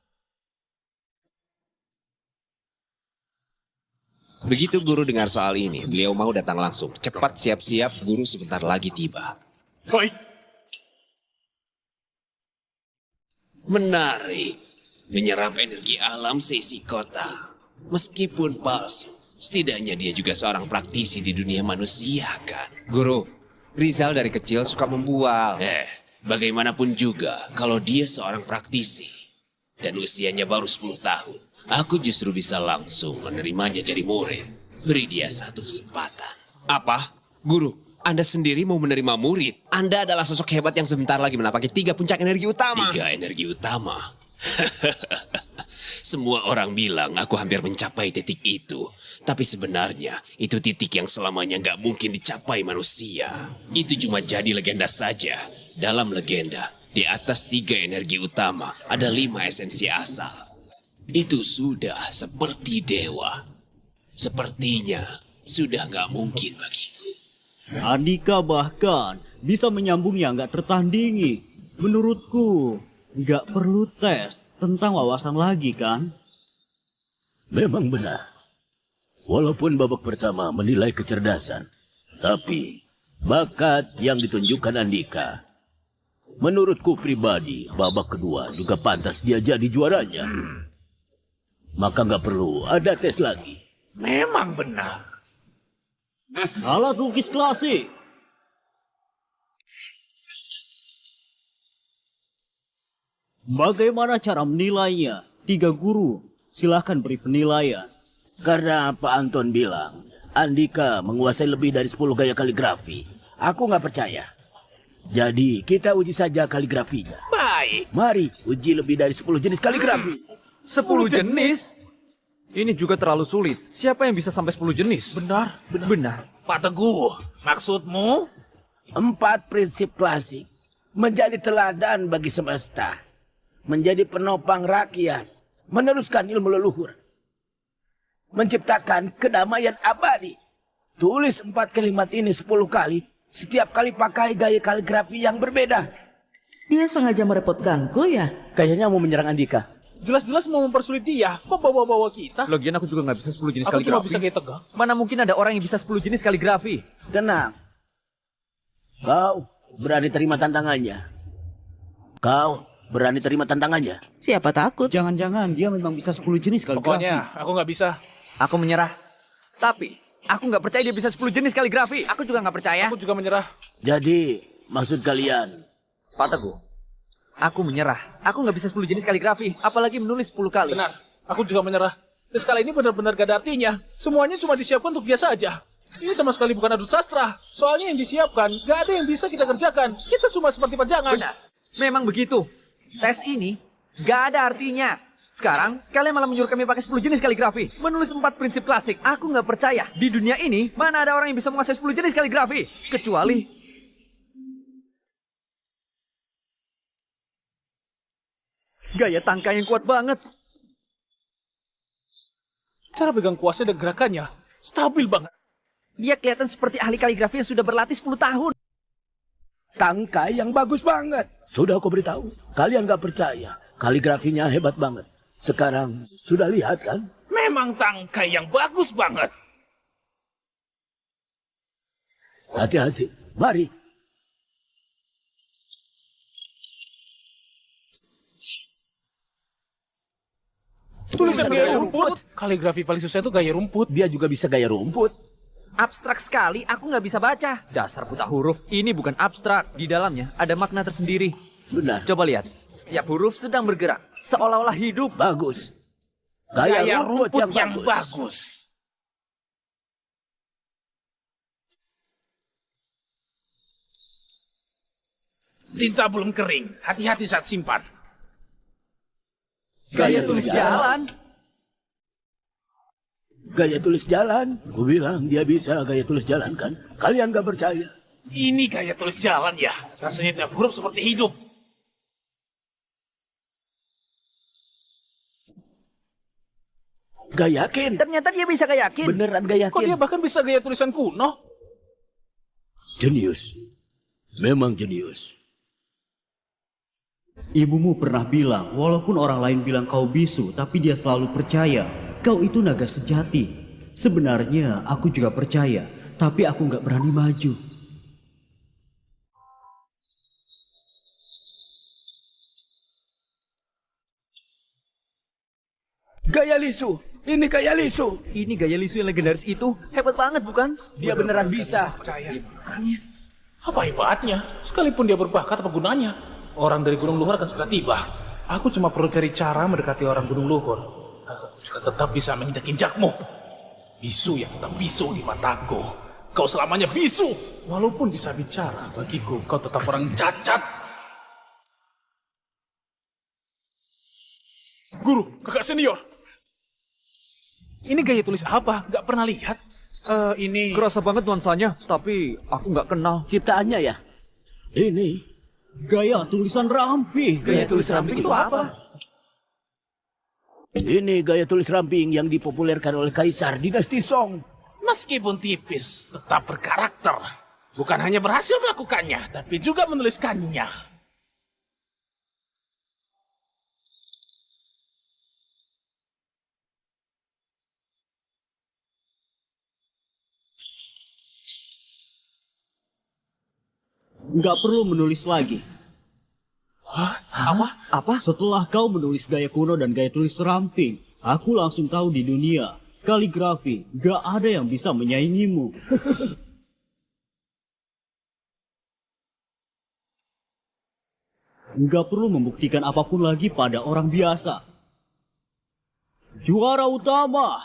Begitu guru dengar soal ini, beliau mau datang langsung. Cepat siap-siap, guru sebentar lagi tiba. Baik. Menarik. Menyerap energi alam seisi kota. Meskipun palsu, setidaknya dia juga seorang praktisi di dunia manusia kan? Guru, Rizal dari kecil suka membual. Bagaimanapun juga, kalau dia seorang praktisi dan usianya baru 10 tahun, aku justru bisa langsung menerimanya jadi murid. Beri dia satu kesempatan. Apa? Guru, Anda sendiri mau menerima murid? Anda adalah sosok hebat yang sebentar lagi menapaki 3 puncak energi utama. 3 energi utama? Semua orang bilang aku hampir mencapai titik itu. Tapi sebenarnya itu titik yang selamanya nggak mungkin dicapai manusia. Itu cuma jadi legenda saja. Dalam legenda, di atas 3 energi utama ada 5 esensi asal. Itu sudah seperti dewa. Sepertinya sudah nggak mungkin bagiku. Andika bahkan bisa menyambung yang nggak tertandingi. Menurutku, nggak perlu tes tentang wawasan lagi kan? Memang benar. Walaupun babak pertama menilai kecerdasan, tapi bakat yang ditunjukkan Andika, menurutku pribadi, babak kedua juga pantas dia jadi juaranya. Maka nggak perlu ada tes lagi. Memang benar. Alat lukis klasik. Bagaimana cara menilainya? 3 guru, silahkan beri penilaian. Karena Pak Anton bilang, Andika menguasai lebih dari 10 gaya kaligrafi. Aku nggak percaya. Jadi kita uji saja kaligrafinya. Baik. Mari uji lebih dari 10 jenis kaligrafi. 10 jenis? Ini juga terlalu sulit. Siapa yang bisa sampai 10 jenis? Benar. Pak Teguh, maksudmu? 4 prinsip klasik. Menjadi teladan bagi semesta. Menjadi penopang rakyat. Meneruskan ilmu leluhur. Menciptakan kedamaian abadi. Tulis 4 kalimat ini 10 kali. Setiap kali pakai gaya kaligrafi yang berbeda. Dia sengaja merepotkanku ya? Kayaknya mau menyerang Andika. Jelas-jelas mau mempersulit dia. Kok bawa-bawa kita? Lagian aku juga nggak bisa 10 jenis Aku cuma kaligrafi. bisa kayak tegang. Mana mungkin ada orang yang bisa 10 jenis kaligrafi? Tenang. Kau berani terima tantangannya? Kau berani terima tantangannya? Siapa takut? Jangan-jangan dia memang bisa 10 jenis kaligrafi. Pokoknya aku nggak bisa. Aku menyerah. Tapi aku nggak percaya dia bisa 10 jenis kaligrafi. Aku juga nggak percaya. Aku juga menyerah. Jadi, maksud kalian? Pak Teguh, aku menyerah. Aku nggak bisa 10 jenis kaligrafi, apalagi menulis 10 kali. Benar. Aku juga menyerah. Tes kali ini benar-benar gak ada artinya. Semuanya cuma disiapkan untuk biasa aja. Ini sama sekali bukan adu sastra. Soalnya yang disiapkan gak ada yang bisa kita kerjakan. Kita cuma seperti pajangan. Benar. Memang begitu. Tes ini gak ada artinya. Sekarang, kalian malah menyuruh kami pakai 10 jenis kaligrafi. Menulis 4 prinsip klasik. Aku nggak percaya. Di dunia ini, mana ada orang yang bisa menguasai 10 jenis kaligrafi. Kecuali... gaya tangkai yang kuat banget. Cara pegang kuasnya dan gerakannya stabil banget. Dia kelihatan seperti ahli kaligrafi yang sudah berlatih 10 tahun. Tangkai yang bagus banget. Sudah aku beritahu. Kalian gak percaya. Kaligrafinya hebat banget. Sekarang sudah lihat kan? Memang tangkai yang bagus banget. Hati-hati. Mari. Tulisan gaya rumput. Kaligrafi paling susah itu gaya rumput. Dia juga bisa gaya rumput. Abstrak sekali, aku nggak bisa baca. Dasar buta huruf, ini bukan abstrak. Di dalamnya ada makna tersendiri. Benar. Coba lihat, setiap huruf sedang bergerak. Seolah-olah hidup. Bagus. Gaya rumput yang bagus. Tinta belum kering. Hati-hati saat simpan. Gaya tulis jalan. Gaya tulis jalan. Aku bilang dia bisa gaya tulis jalan kan? Kalian gak percaya? Ini gaya tulis jalan ya. Rasanya tiap huruf seperti hidup. Gak yakin. Ternyata dia bisa gak yakin. Beneran gak yakin. Kok dia bahkan bisa gaya tulisan kuno? Jenius. Memang jenius. Ibumu pernah bilang, walaupun orang lain bilang kau bisu, tapi dia selalu percaya. Kau itu naga sejati. Sebenarnya aku juga percaya, tapi aku nggak berani maju. Gaya Lisu. Ini gaya Lisu. Ini gaya Lisu yang legendaris itu hebat banget bukan? Dia beneran bisa. Percaya. Apa hebatnya? Sekalipun dia berbakat apa gunanya? Orang dari Gunung Luhur akan segera tiba. Aku cuma perlu cari cara mendekati orang Gunung Luhur. Aku juga tetap bisa menginjak-injakmu. Bisu yang tetap bisu di mataku. Kau selamanya bisu. Walaupun bisa bicara, bagiku kau tetap orang cacat. Guru, kakak senior. Ini gaya tulis apa? Gak pernah lihat. Ini... Kerasa banget nuansanya, tapi aku nggak kenal. Ciptaannya ya? Ini. Gaya tulisan ramping. Gaya tulis ramping itu apa? Ini gaya tulis ramping yang dipopulerkan oleh Kaisar Dinasti Song. Meskipun tipis, tetap berkarakter. Bukan hanya berhasil melakukannya, tapi juga menuliskannya. Nggak perlu menulis lagi. Hah? Apa? Setelah kau menulis gaya kuno dan gaya tulis ramping, aku langsung tahu di dunia kaligrafi nggak ada yang bisa menyaingimu. Nggak perlu membuktikan apapun lagi pada orang biasa. Juara utama.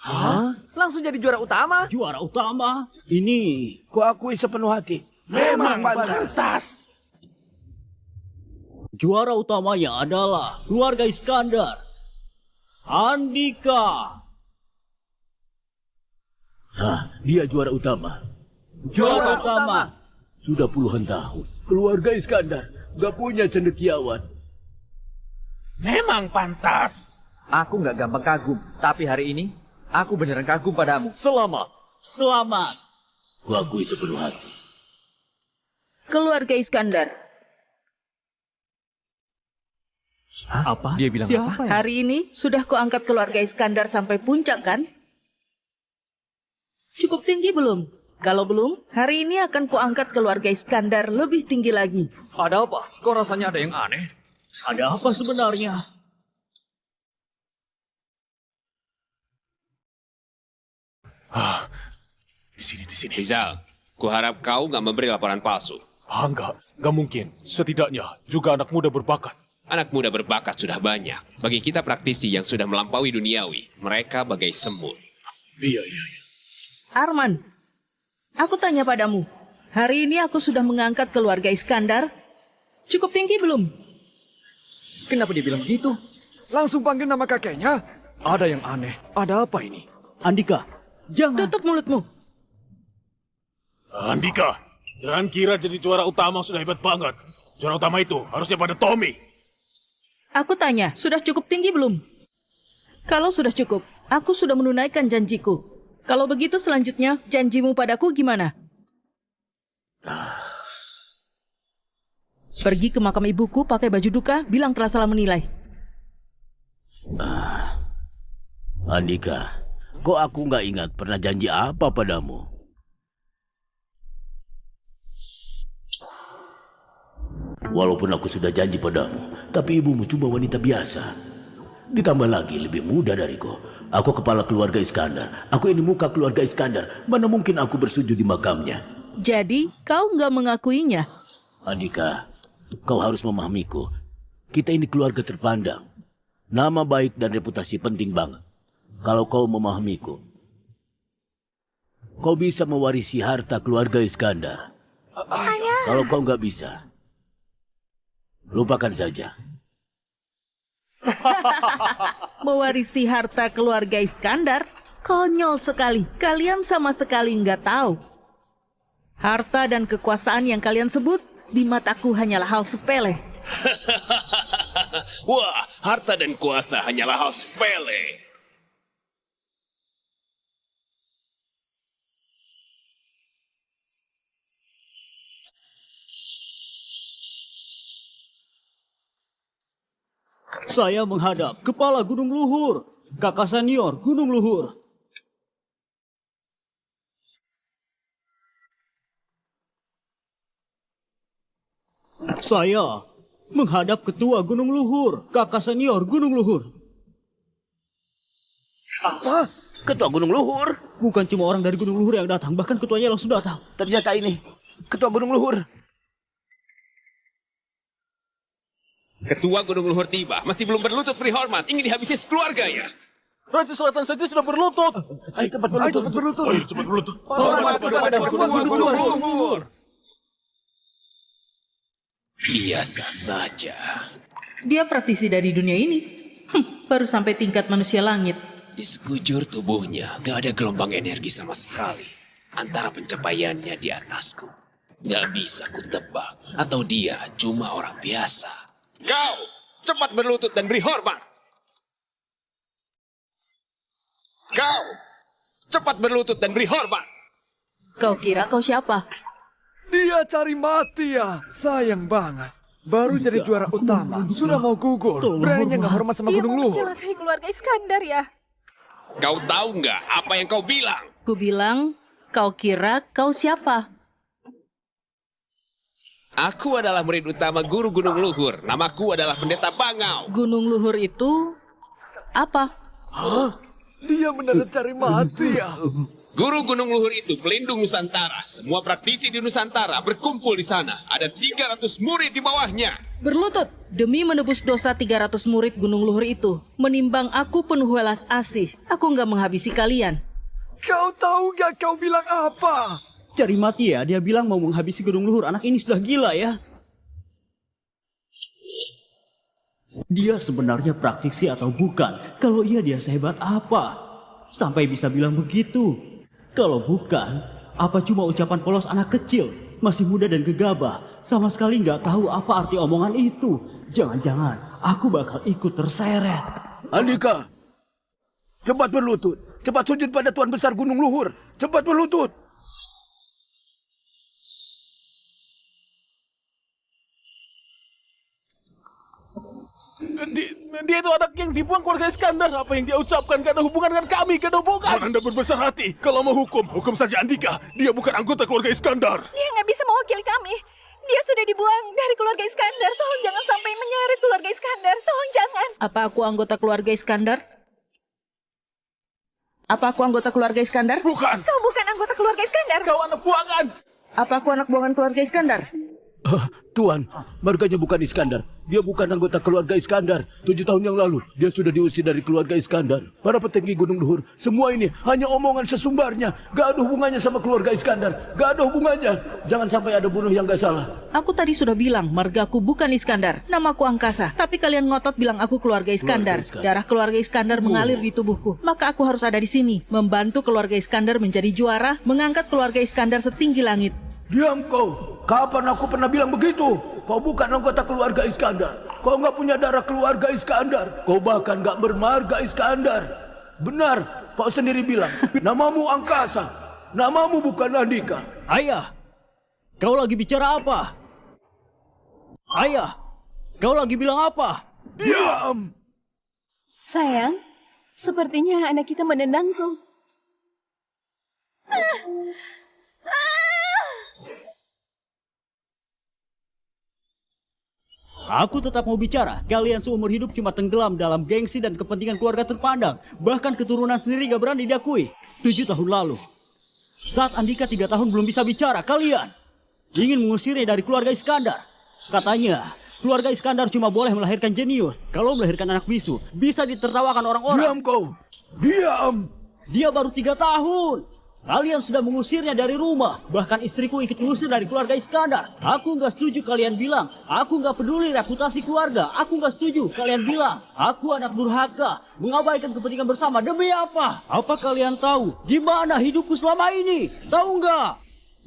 Hah? Langsung jadi juara utama? Juara utama? Ini Kuakui sepenuh hati. Memang pantas. juara utamanya adalah keluarga Iskandar. Andika. Hah, dia juara utama. Juara utama. Sudah puluhan tahun. Keluarga Iskandar gak punya cendekiawan. Memang pantas. Aku nggak gampang kagum, tapi hari ini aku beneran kagum padamu. Selamat. Selamat. Kuakui sepenuh hati. Keluarga Iskandar. Apa? Dia bilang Siapa ya? Hari ini sudah kuangkat keluarga Iskandar sampai puncak kan? Cukup tinggi belum? Kalau belum, hari ini akan kuangkat keluarga Iskandar lebih tinggi lagi. Ada apa? Kok rasanya ada yang aneh? Ada apa sebenarnya? Di sini. Rizal, kuharap kau nggak memberi laporan palsu. Enggak mungkin. Setidaknya juga anak muda berbakat. Anak muda berbakat sudah banyak. Bagi kita praktisi yang sudah melampaui duniawi, mereka bagai semut. Iya. Arman, aku tanya padamu. Hari ini aku sudah mengangkat keluarga Iskandar. Cukup tinggi belum? Kenapa dia bilang gitu? Langsung panggil nama kakeknya. Ada yang aneh. Ada apa ini? Andika, jangan. Tutup mulutmu. Andika, jangan kira jadi juara utama sudah hebat banget. Juara utama itu harusnya pada Tommy. Aku tanya, sudah cukup tinggi belum? Kalau sudah cukup, aku sudah menunaikan janjiku. Kalau begitu selanjutnya, janjimu padaku gimana? Pergi ke makam ibuku pakai baju duka, bilang telah salah menilai. Andika, kok aku nggak ingat pernah janji apa padamu? Walaupun aku sudah janji padamu, tapi ibumu cuma wanita biasa. Ditambah lagi lebih muda dariku. Aku kepala keluarga Iskandar. Aku ini muka keluarga Iskandar. Mana mungkin aku bersujud di makamnya? Jadi, kau nggak mengakuinya? Andika, kau harus memahamiku. Kita ini keluarga terpandang. Nama baik dan reputasi penting banget. Kalau kau memahamiku, kau bisa mewarisi harta keluarga Iskandar. Kalau kau nggak bisa, lupakan saja. Mewarisi harta keluarga Iskandar? Konyol sekali. Kalian sama sekali nggak tahu. Harta dan kekuasaan yang kalian sebut di mataku hanyalah hal sepele. Wah, harta dan kuasa hanyalah hal sepele. Saya menghadap kepala Gunung Luhur, kakak senior Gunung Luhur. Saya menghadap ketua Gunung Luhur, kakak senior Gunung Luhur. Apa? Ketua Gunung Luhur? Bukan cuma orang dari Gunung Luhur yang datang, bahkan ketuanya langsung datang. Ternyata ini Ketua Gunung Luhur. Ketua Gunung Luhur tiba, masih belum berlutut beri hormat, ingin dihabisi sekeluarganya. Raja Selatan saja sudah berlutut. Ayo cepat berlutut. Ayo cepat berlutut. Hormat kepada Ketua Gunung Luhur. Biasa saja. Dia praktisi dari dunia ini. Baru sampai tingkat manusia langit. Di sekujur tubuhnya gak ada gelombang energi sama sekali. Antara pencapaiannya di atasku. Gak bisa kutebak. Atau dia cuma orang biasa. Kau, cepat berlutut dan beri hormat. Kau, cepat berlutut dan beri hormat. Kau kira kau siapa? Dia cari mati ya. Sayang banget. Baru jadi juara utama, sudah mau gugur. Beraninya nggak hormat sama Dia Gunung mau Luhur. mencelakai keluarga Iskandar ya? Kau tahu nggak apa yang kau bilang? Ku bilang, kau kira kau siapa? Aku adalah murid utama guru Gunung Luhur. Namaku adalah Pendeta Bangau. Gunung Luhur itu apa? Hah? Dia benar cari mati ya. Guru Gunung Luhur itu pelindung Nusantara. Semua praktisi di Nusantara berkumpul di sana. Ada 300 murid di bawahnya. Berlutut demi menebus dosa 300 murid Gunung Luhur itu. Menimbang aku penuh welas asih. Aku nggak menghabisi kalian. Kau tahu nggak kau bilang apa? Cari mati ya, dia bilang mau menghabisi Gunung Luhur. Anak ini sudah gila ya. Dia sebenarnya praktisi atau bukan? Kalau iya dia sehebat apa? Sampai bisa bilang begitu. Kalau bukan, apa cuma ucapan polos anak kecil? Masih muda dan gegabah. Sama sekali nggak tahu apa arti omongan itu. Jangan-jangan aku bakal ikut terseret. Andika, cepat berlutut. Cepat sujud pada Tuan Besar Gunung Luhur. Cepat berlutut. Dia itu anak yang dibuang keluarga Iskandar. Apa yang dia ucapkan gak ada hubungan dengan kami, gak ada hubungan. Anda berbesar hati. Kalau mau hukum saja Andika. Dia bukan anggota keluarga Iskandar. Dia nggak bisa mewakili kami. Dia sudah dibuang dari keluarga Iskandar. Tolong jangan sampai menyeret keluarga Iskandar. Tolong jangan. Apa aku anggota keluarga Iskandar? Apa aku anggota keluarga Iskandar? Bukan. Kau bukan anggota keluarga Iskandar. Kau anak buangan. Apa aku anak buangan keluarga Iskandar? Tuan, marganya bukan Iskandar. Dia bukan anggota keluarga Iskandar. 7 tahun yang lalu, dia sudah diusir dari keluarga Iskandar. Para petinggi Gunung Luhur, semua ini hanya omongan sesumbarnya. Gak ada hubungannya sama keluarga Iskandar. Gak ada hubungannya. Jangan sampai ada bunuh yang gak salah. Aku tadi sudah bilang margaku bukan Iskandar. Namaku Angkasa. Tapi kalian ngotot bilang aku keluarga Iskandar. Darah keluarga Iskandar mengalir di tubuhku. Maka aku harus ada di sini. Membantu keluarga Iskandar menjadi juara. Mengangkat keluarga Iskandar setinggi langit. Diam kau. Kapan aku pernah bilang begitu? Kau bukan anggota keluarga Iskandar. Kau nggak punya darah keluarga Iskandar. Kau bahkan nggak bermarga Iskandar. Benar, kau sendiri bilang. Namamu Angkasa. Namamu bukan Andika. Ayah, kau lagi bicara apa? Ayah, kau lagi bilang apa? Diam! Sayang, sepertinya anak kita menendangku. Aku tetap mau bicara. Kalian seumur hidup cuma tenggelam dalam gengsi dan kepentingan keluarga terpandang. Bahkan keturunan sendiri gak berani diakui. 7 tahun lalu, saat Andika 3 tahun belum bisa bicara, kalian ingin mengusirnya dari keluarga Iskandar. Katanya, keluarga Iskandar cuma boleh melahirkan jenius. Kalau melahirkan anak bisu, bisa ditertawakan orang-orang. Diam kau! Diam! Dia baru 3 tahun. Kalian sudah mengusirnya dari rumah. Bahkan istriku ikut mengusir dari keluarga Iskandar. Aku nggak setuju kalian bilang. Aku nggak peduli reputasi keluarga. Aku nggak setuju kalian bilang. Aku anak durhaka. Mengabaikan kepentingan bersama. Demi apa? Apa kalian tahu gimana hidupku selama ini? Tahu nggak?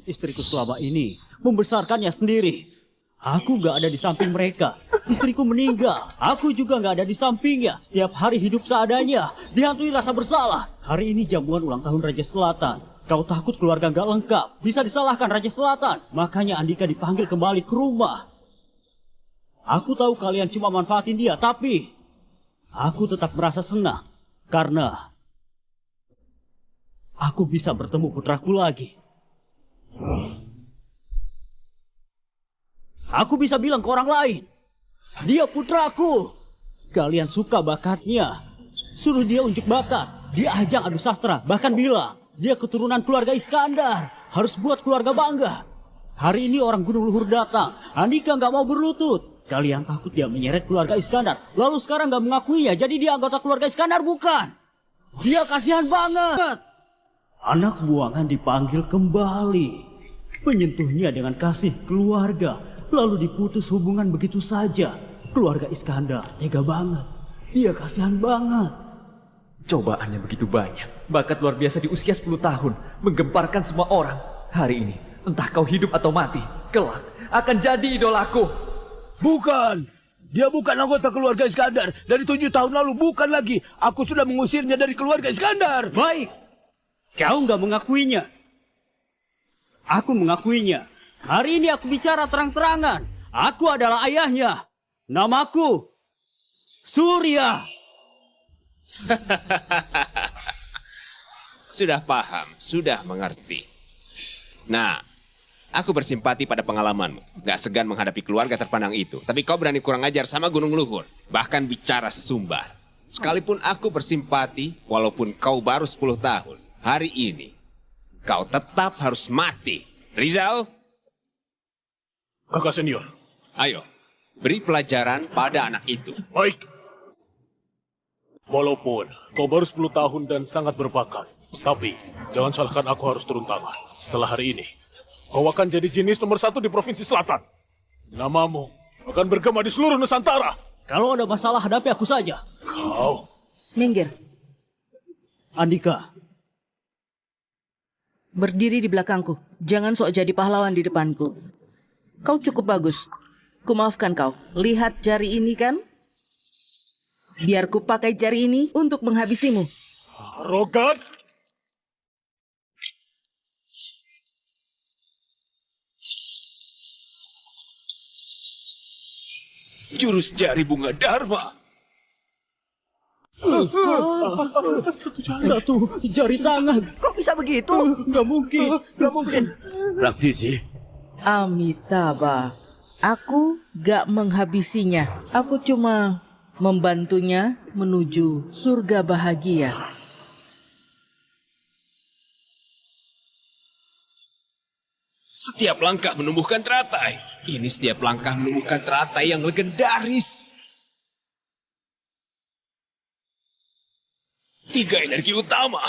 Istriku selama ini membesarkannya sendiri. Aku nggak ada di samping mereka. Istriku meninggal. Aku juga nggak ada di sampingnya. Setiap hari hidup seadanya. Dihantui rasa bersalah. Hari ini jamuan ulang tahun Raja Selatan. Kau takut keluarga nggak lengkap. Bisa disalahkan Raja Selatan. Makanya Andika dipanggil kembali ke rumah. Aku tahu kalian cuma manfaatin dia. Tapi aku tetap merasa senang. Karena aku bisa bertemu putraku lagi. Aku bisa bilang ke orang lain, dia putraku. Kalian suka bakatnya, suruh dia unjuk bakat. Dia ajang adu sastra, bahkan bilang dia keturunan keluarga Iskandar. Harus buat keluarga bangga. Hari ini orang Gunung Luhur datang. Andika nggak mau berlutut. Kalian takut dia menyeret keluarga Iskandar. Lalu sekarang nggak mengakuinya, jadi dia anggota keluarga Iskandar bukan? Dia kasihan banget. Anak buangan dipanggil kembali. Menyentuhnya dengan kasih keluarga. Lalu diputus hubungan begitu saja. Keluarga Iskandar tega banget. Dia kasihan banget. Cobaannya begitu banyak. Bakat luar biasa di usia 10 tahun. Menggemparkan semua orang. Hari ini, entah kau hidup atau mati, kelak akan jadi idolaku. Bukan! Dia bukan anggota keluarga Iskandar. Dari 7 tahun lalu, bukan lagi. Aku sudah mengusirnya dari keluarga Iskandar. Baik. Kau nggak mengakuinya. Aku mengakuinya. Hari ini aku bicara terang-terangan. Aku adalah ayahnya. Namaku Surya. Sudah paham, sudah mengerti. Nah, aku bersimpati pada pengalamanmu. Gak segan menghadapi keluarga terpandang itu. Tapi kau berani kurang ajar sama Gunung Luhur. Bahkan bicara sesumbar. Sekalipun aku bersimpati, walaupun kau baru 10 tahun. Hari ini, kau tetap harus mati. Rizal? Kakak senior. Ayo, beri pelajaran pada anak itu. Baik. Walaupun kau baru 10 tahun dan sangat berbakat, tapi jangan salahkan aku harus turun tangan. Setelah hari ini, kau akan jadi jenis nomor 1 di Provinsi Selatan. Namamu akan bergema di seluruh Nusantara. Kalau ada masalah, hadapi aku saja. Kau. Minggir. Andika. Berdiri di belakangku. Jangan sok jadi pahlawan di depanku. Kau cukup bagus. Kumaafkan kau. Lihat jari ini kan? Biar ku pakai jari ini untuk menghabisimu. Arogan! Jurus jari bunga Dharma. Satu jari tangan. Kok bisa begitu? Nggak mungkin. Nggak mungkin. Praktisi, Amitabha, aku gak menghabisinya. Aku cuma membantunya menuju surga bahagia. Setiap langkah menumbuhkan teratai. Ini setiap langkah menumbuhkan teratai yang legendaris. 3 energi utama.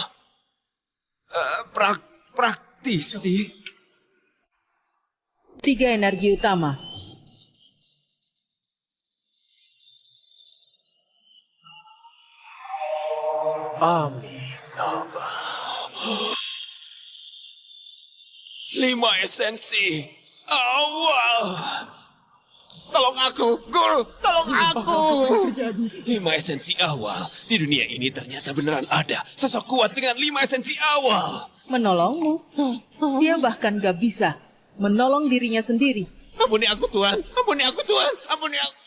Praktisi. 3 energi utama. Amitabha. 5 esensi awal. Tolong aku, Guru, tolong aku. 5 esensi awal. Di dunia ini ternyata beneran ada sosok kuat dengan 5 esensi awal. Menolongmu. Dia bahkan gak bisa menolong dirinya sendiri. Ampuni aku, Tuhan. Ampuni aku, Tuhan. Ampuni aku.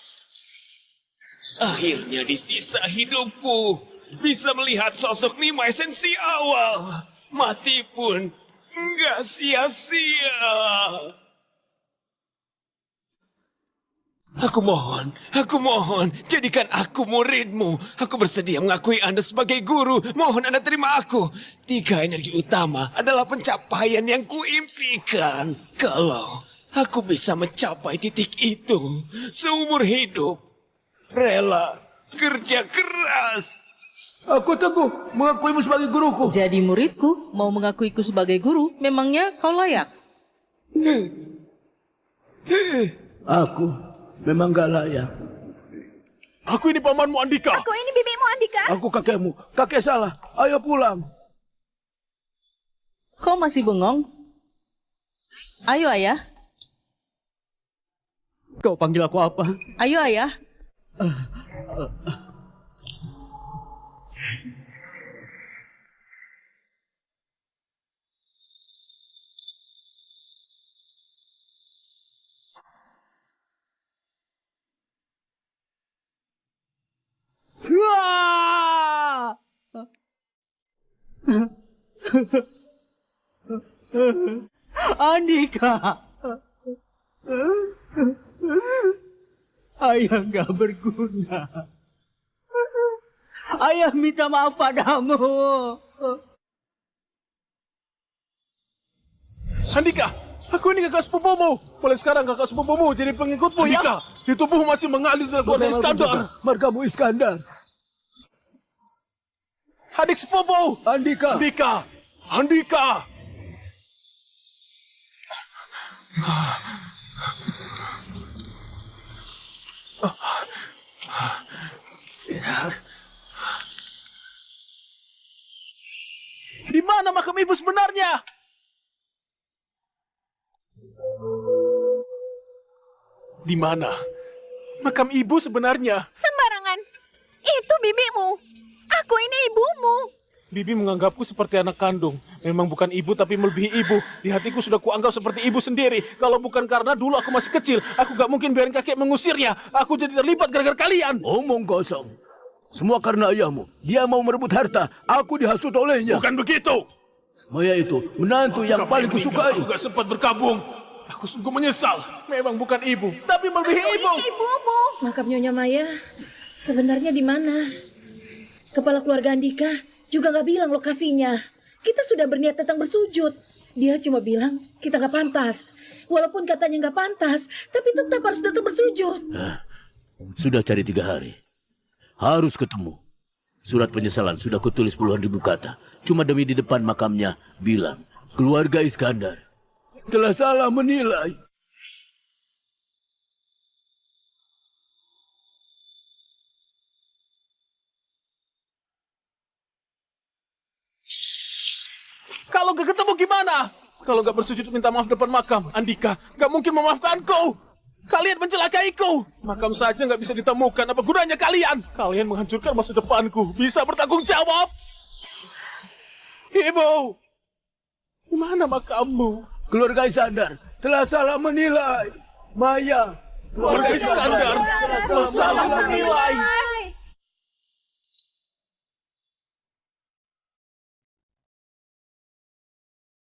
Akhirnya di sisa hidupku bisa melihat sosok 5 esensi awal. Mati pun enggak sia-sia. Aku mohon, jadikan aku muridmu. Aku bersedia mengakui Anda sebagai guru. Mohon Anda terima aku. 3 energi utama adalah pencapaian yang kuimpikan. Kalau aku bisa mencapai titik itu seumur hidup, rela kerja keras. aku teguh mengakuimu sebagai guruku. Jadi muridku, mau mengakuiku sebagai guru, memangnya kau layak? Aku memang gak layak. Aku ini pamanmu Andika. Aku ini bibimu Andika. Aku kakekmu. Kakek salah. Ayo pulang. Kau masih bengong? Ayo ayah. Kau panggil aku apa? Ayo ayah. Andika. Ayah nggak berguna. Ayah minta maaf padamu. Andika, aku ini kakak sepupumu. Mulai sekarang kakak sepupumu jadi pengikutmu ya. Di tubuhmu masih mengalir dari keluarga Iskandar. Margamu Iskandar. Adik sepupu. Andika. Andika. Di mana makam ibu sebenarnya? Di mana makam ibu sebenarnya? Sembarangan. Itu bibimu. Aku ini ibumu. Bibi menganggapku seperti anak kandung. Memang bukan ibu tapi melebihi ibu. Di hatiku sudah kuanggap seperti ibu sendiri. Kalau bukan karena dulu aku masih kecil, aku gak mungkin biarin kakek mengusirnya. Aku jadi terlibat gara-gara kalian. Omong kosong. Semua karena ayahmu. Dia mau merebut harta. Aku dihasut olehnya. Bukan begitu. Maya itu menantu yang paling kusukai. Aku gak sempat berkabung. Aku sungguh menyesal. Memang bukan ibu, tapi melebihi ibu. Ibumu. Makam Nyonya Maya sebenarnya di mana? Kepala keluarga Andika juga nggak bilang lokasinya. Kita sudah berniat datang bersujud. Dia cuma bilang kita nggak pantas. Walaupun katanya nggak pantas, tapi tetap harus datang bersujud. Sudah cari 3 hari. Harus ketemu. Surat penyesalan sudah kutulis puluhan ribu kata. Cuma demi di depan makamnya bilang keluarga Iskandar telah salah menilai. Kalau gak ketemu gimana? Kalau gak bersujud minta maaf depan makam, Andika gak mungkin memaafkanku. Kalian mencelakaiku. Makam saja gak bisa ditemukan. Apa gunanya kalian? Kalian menghancurkan masa depanku. Bisa bertanggung jawab. Ibu, di mana makammu? Keluarga Iskandar telah salah menilai. Maya, Keluarga Iskandar telah salah menilai.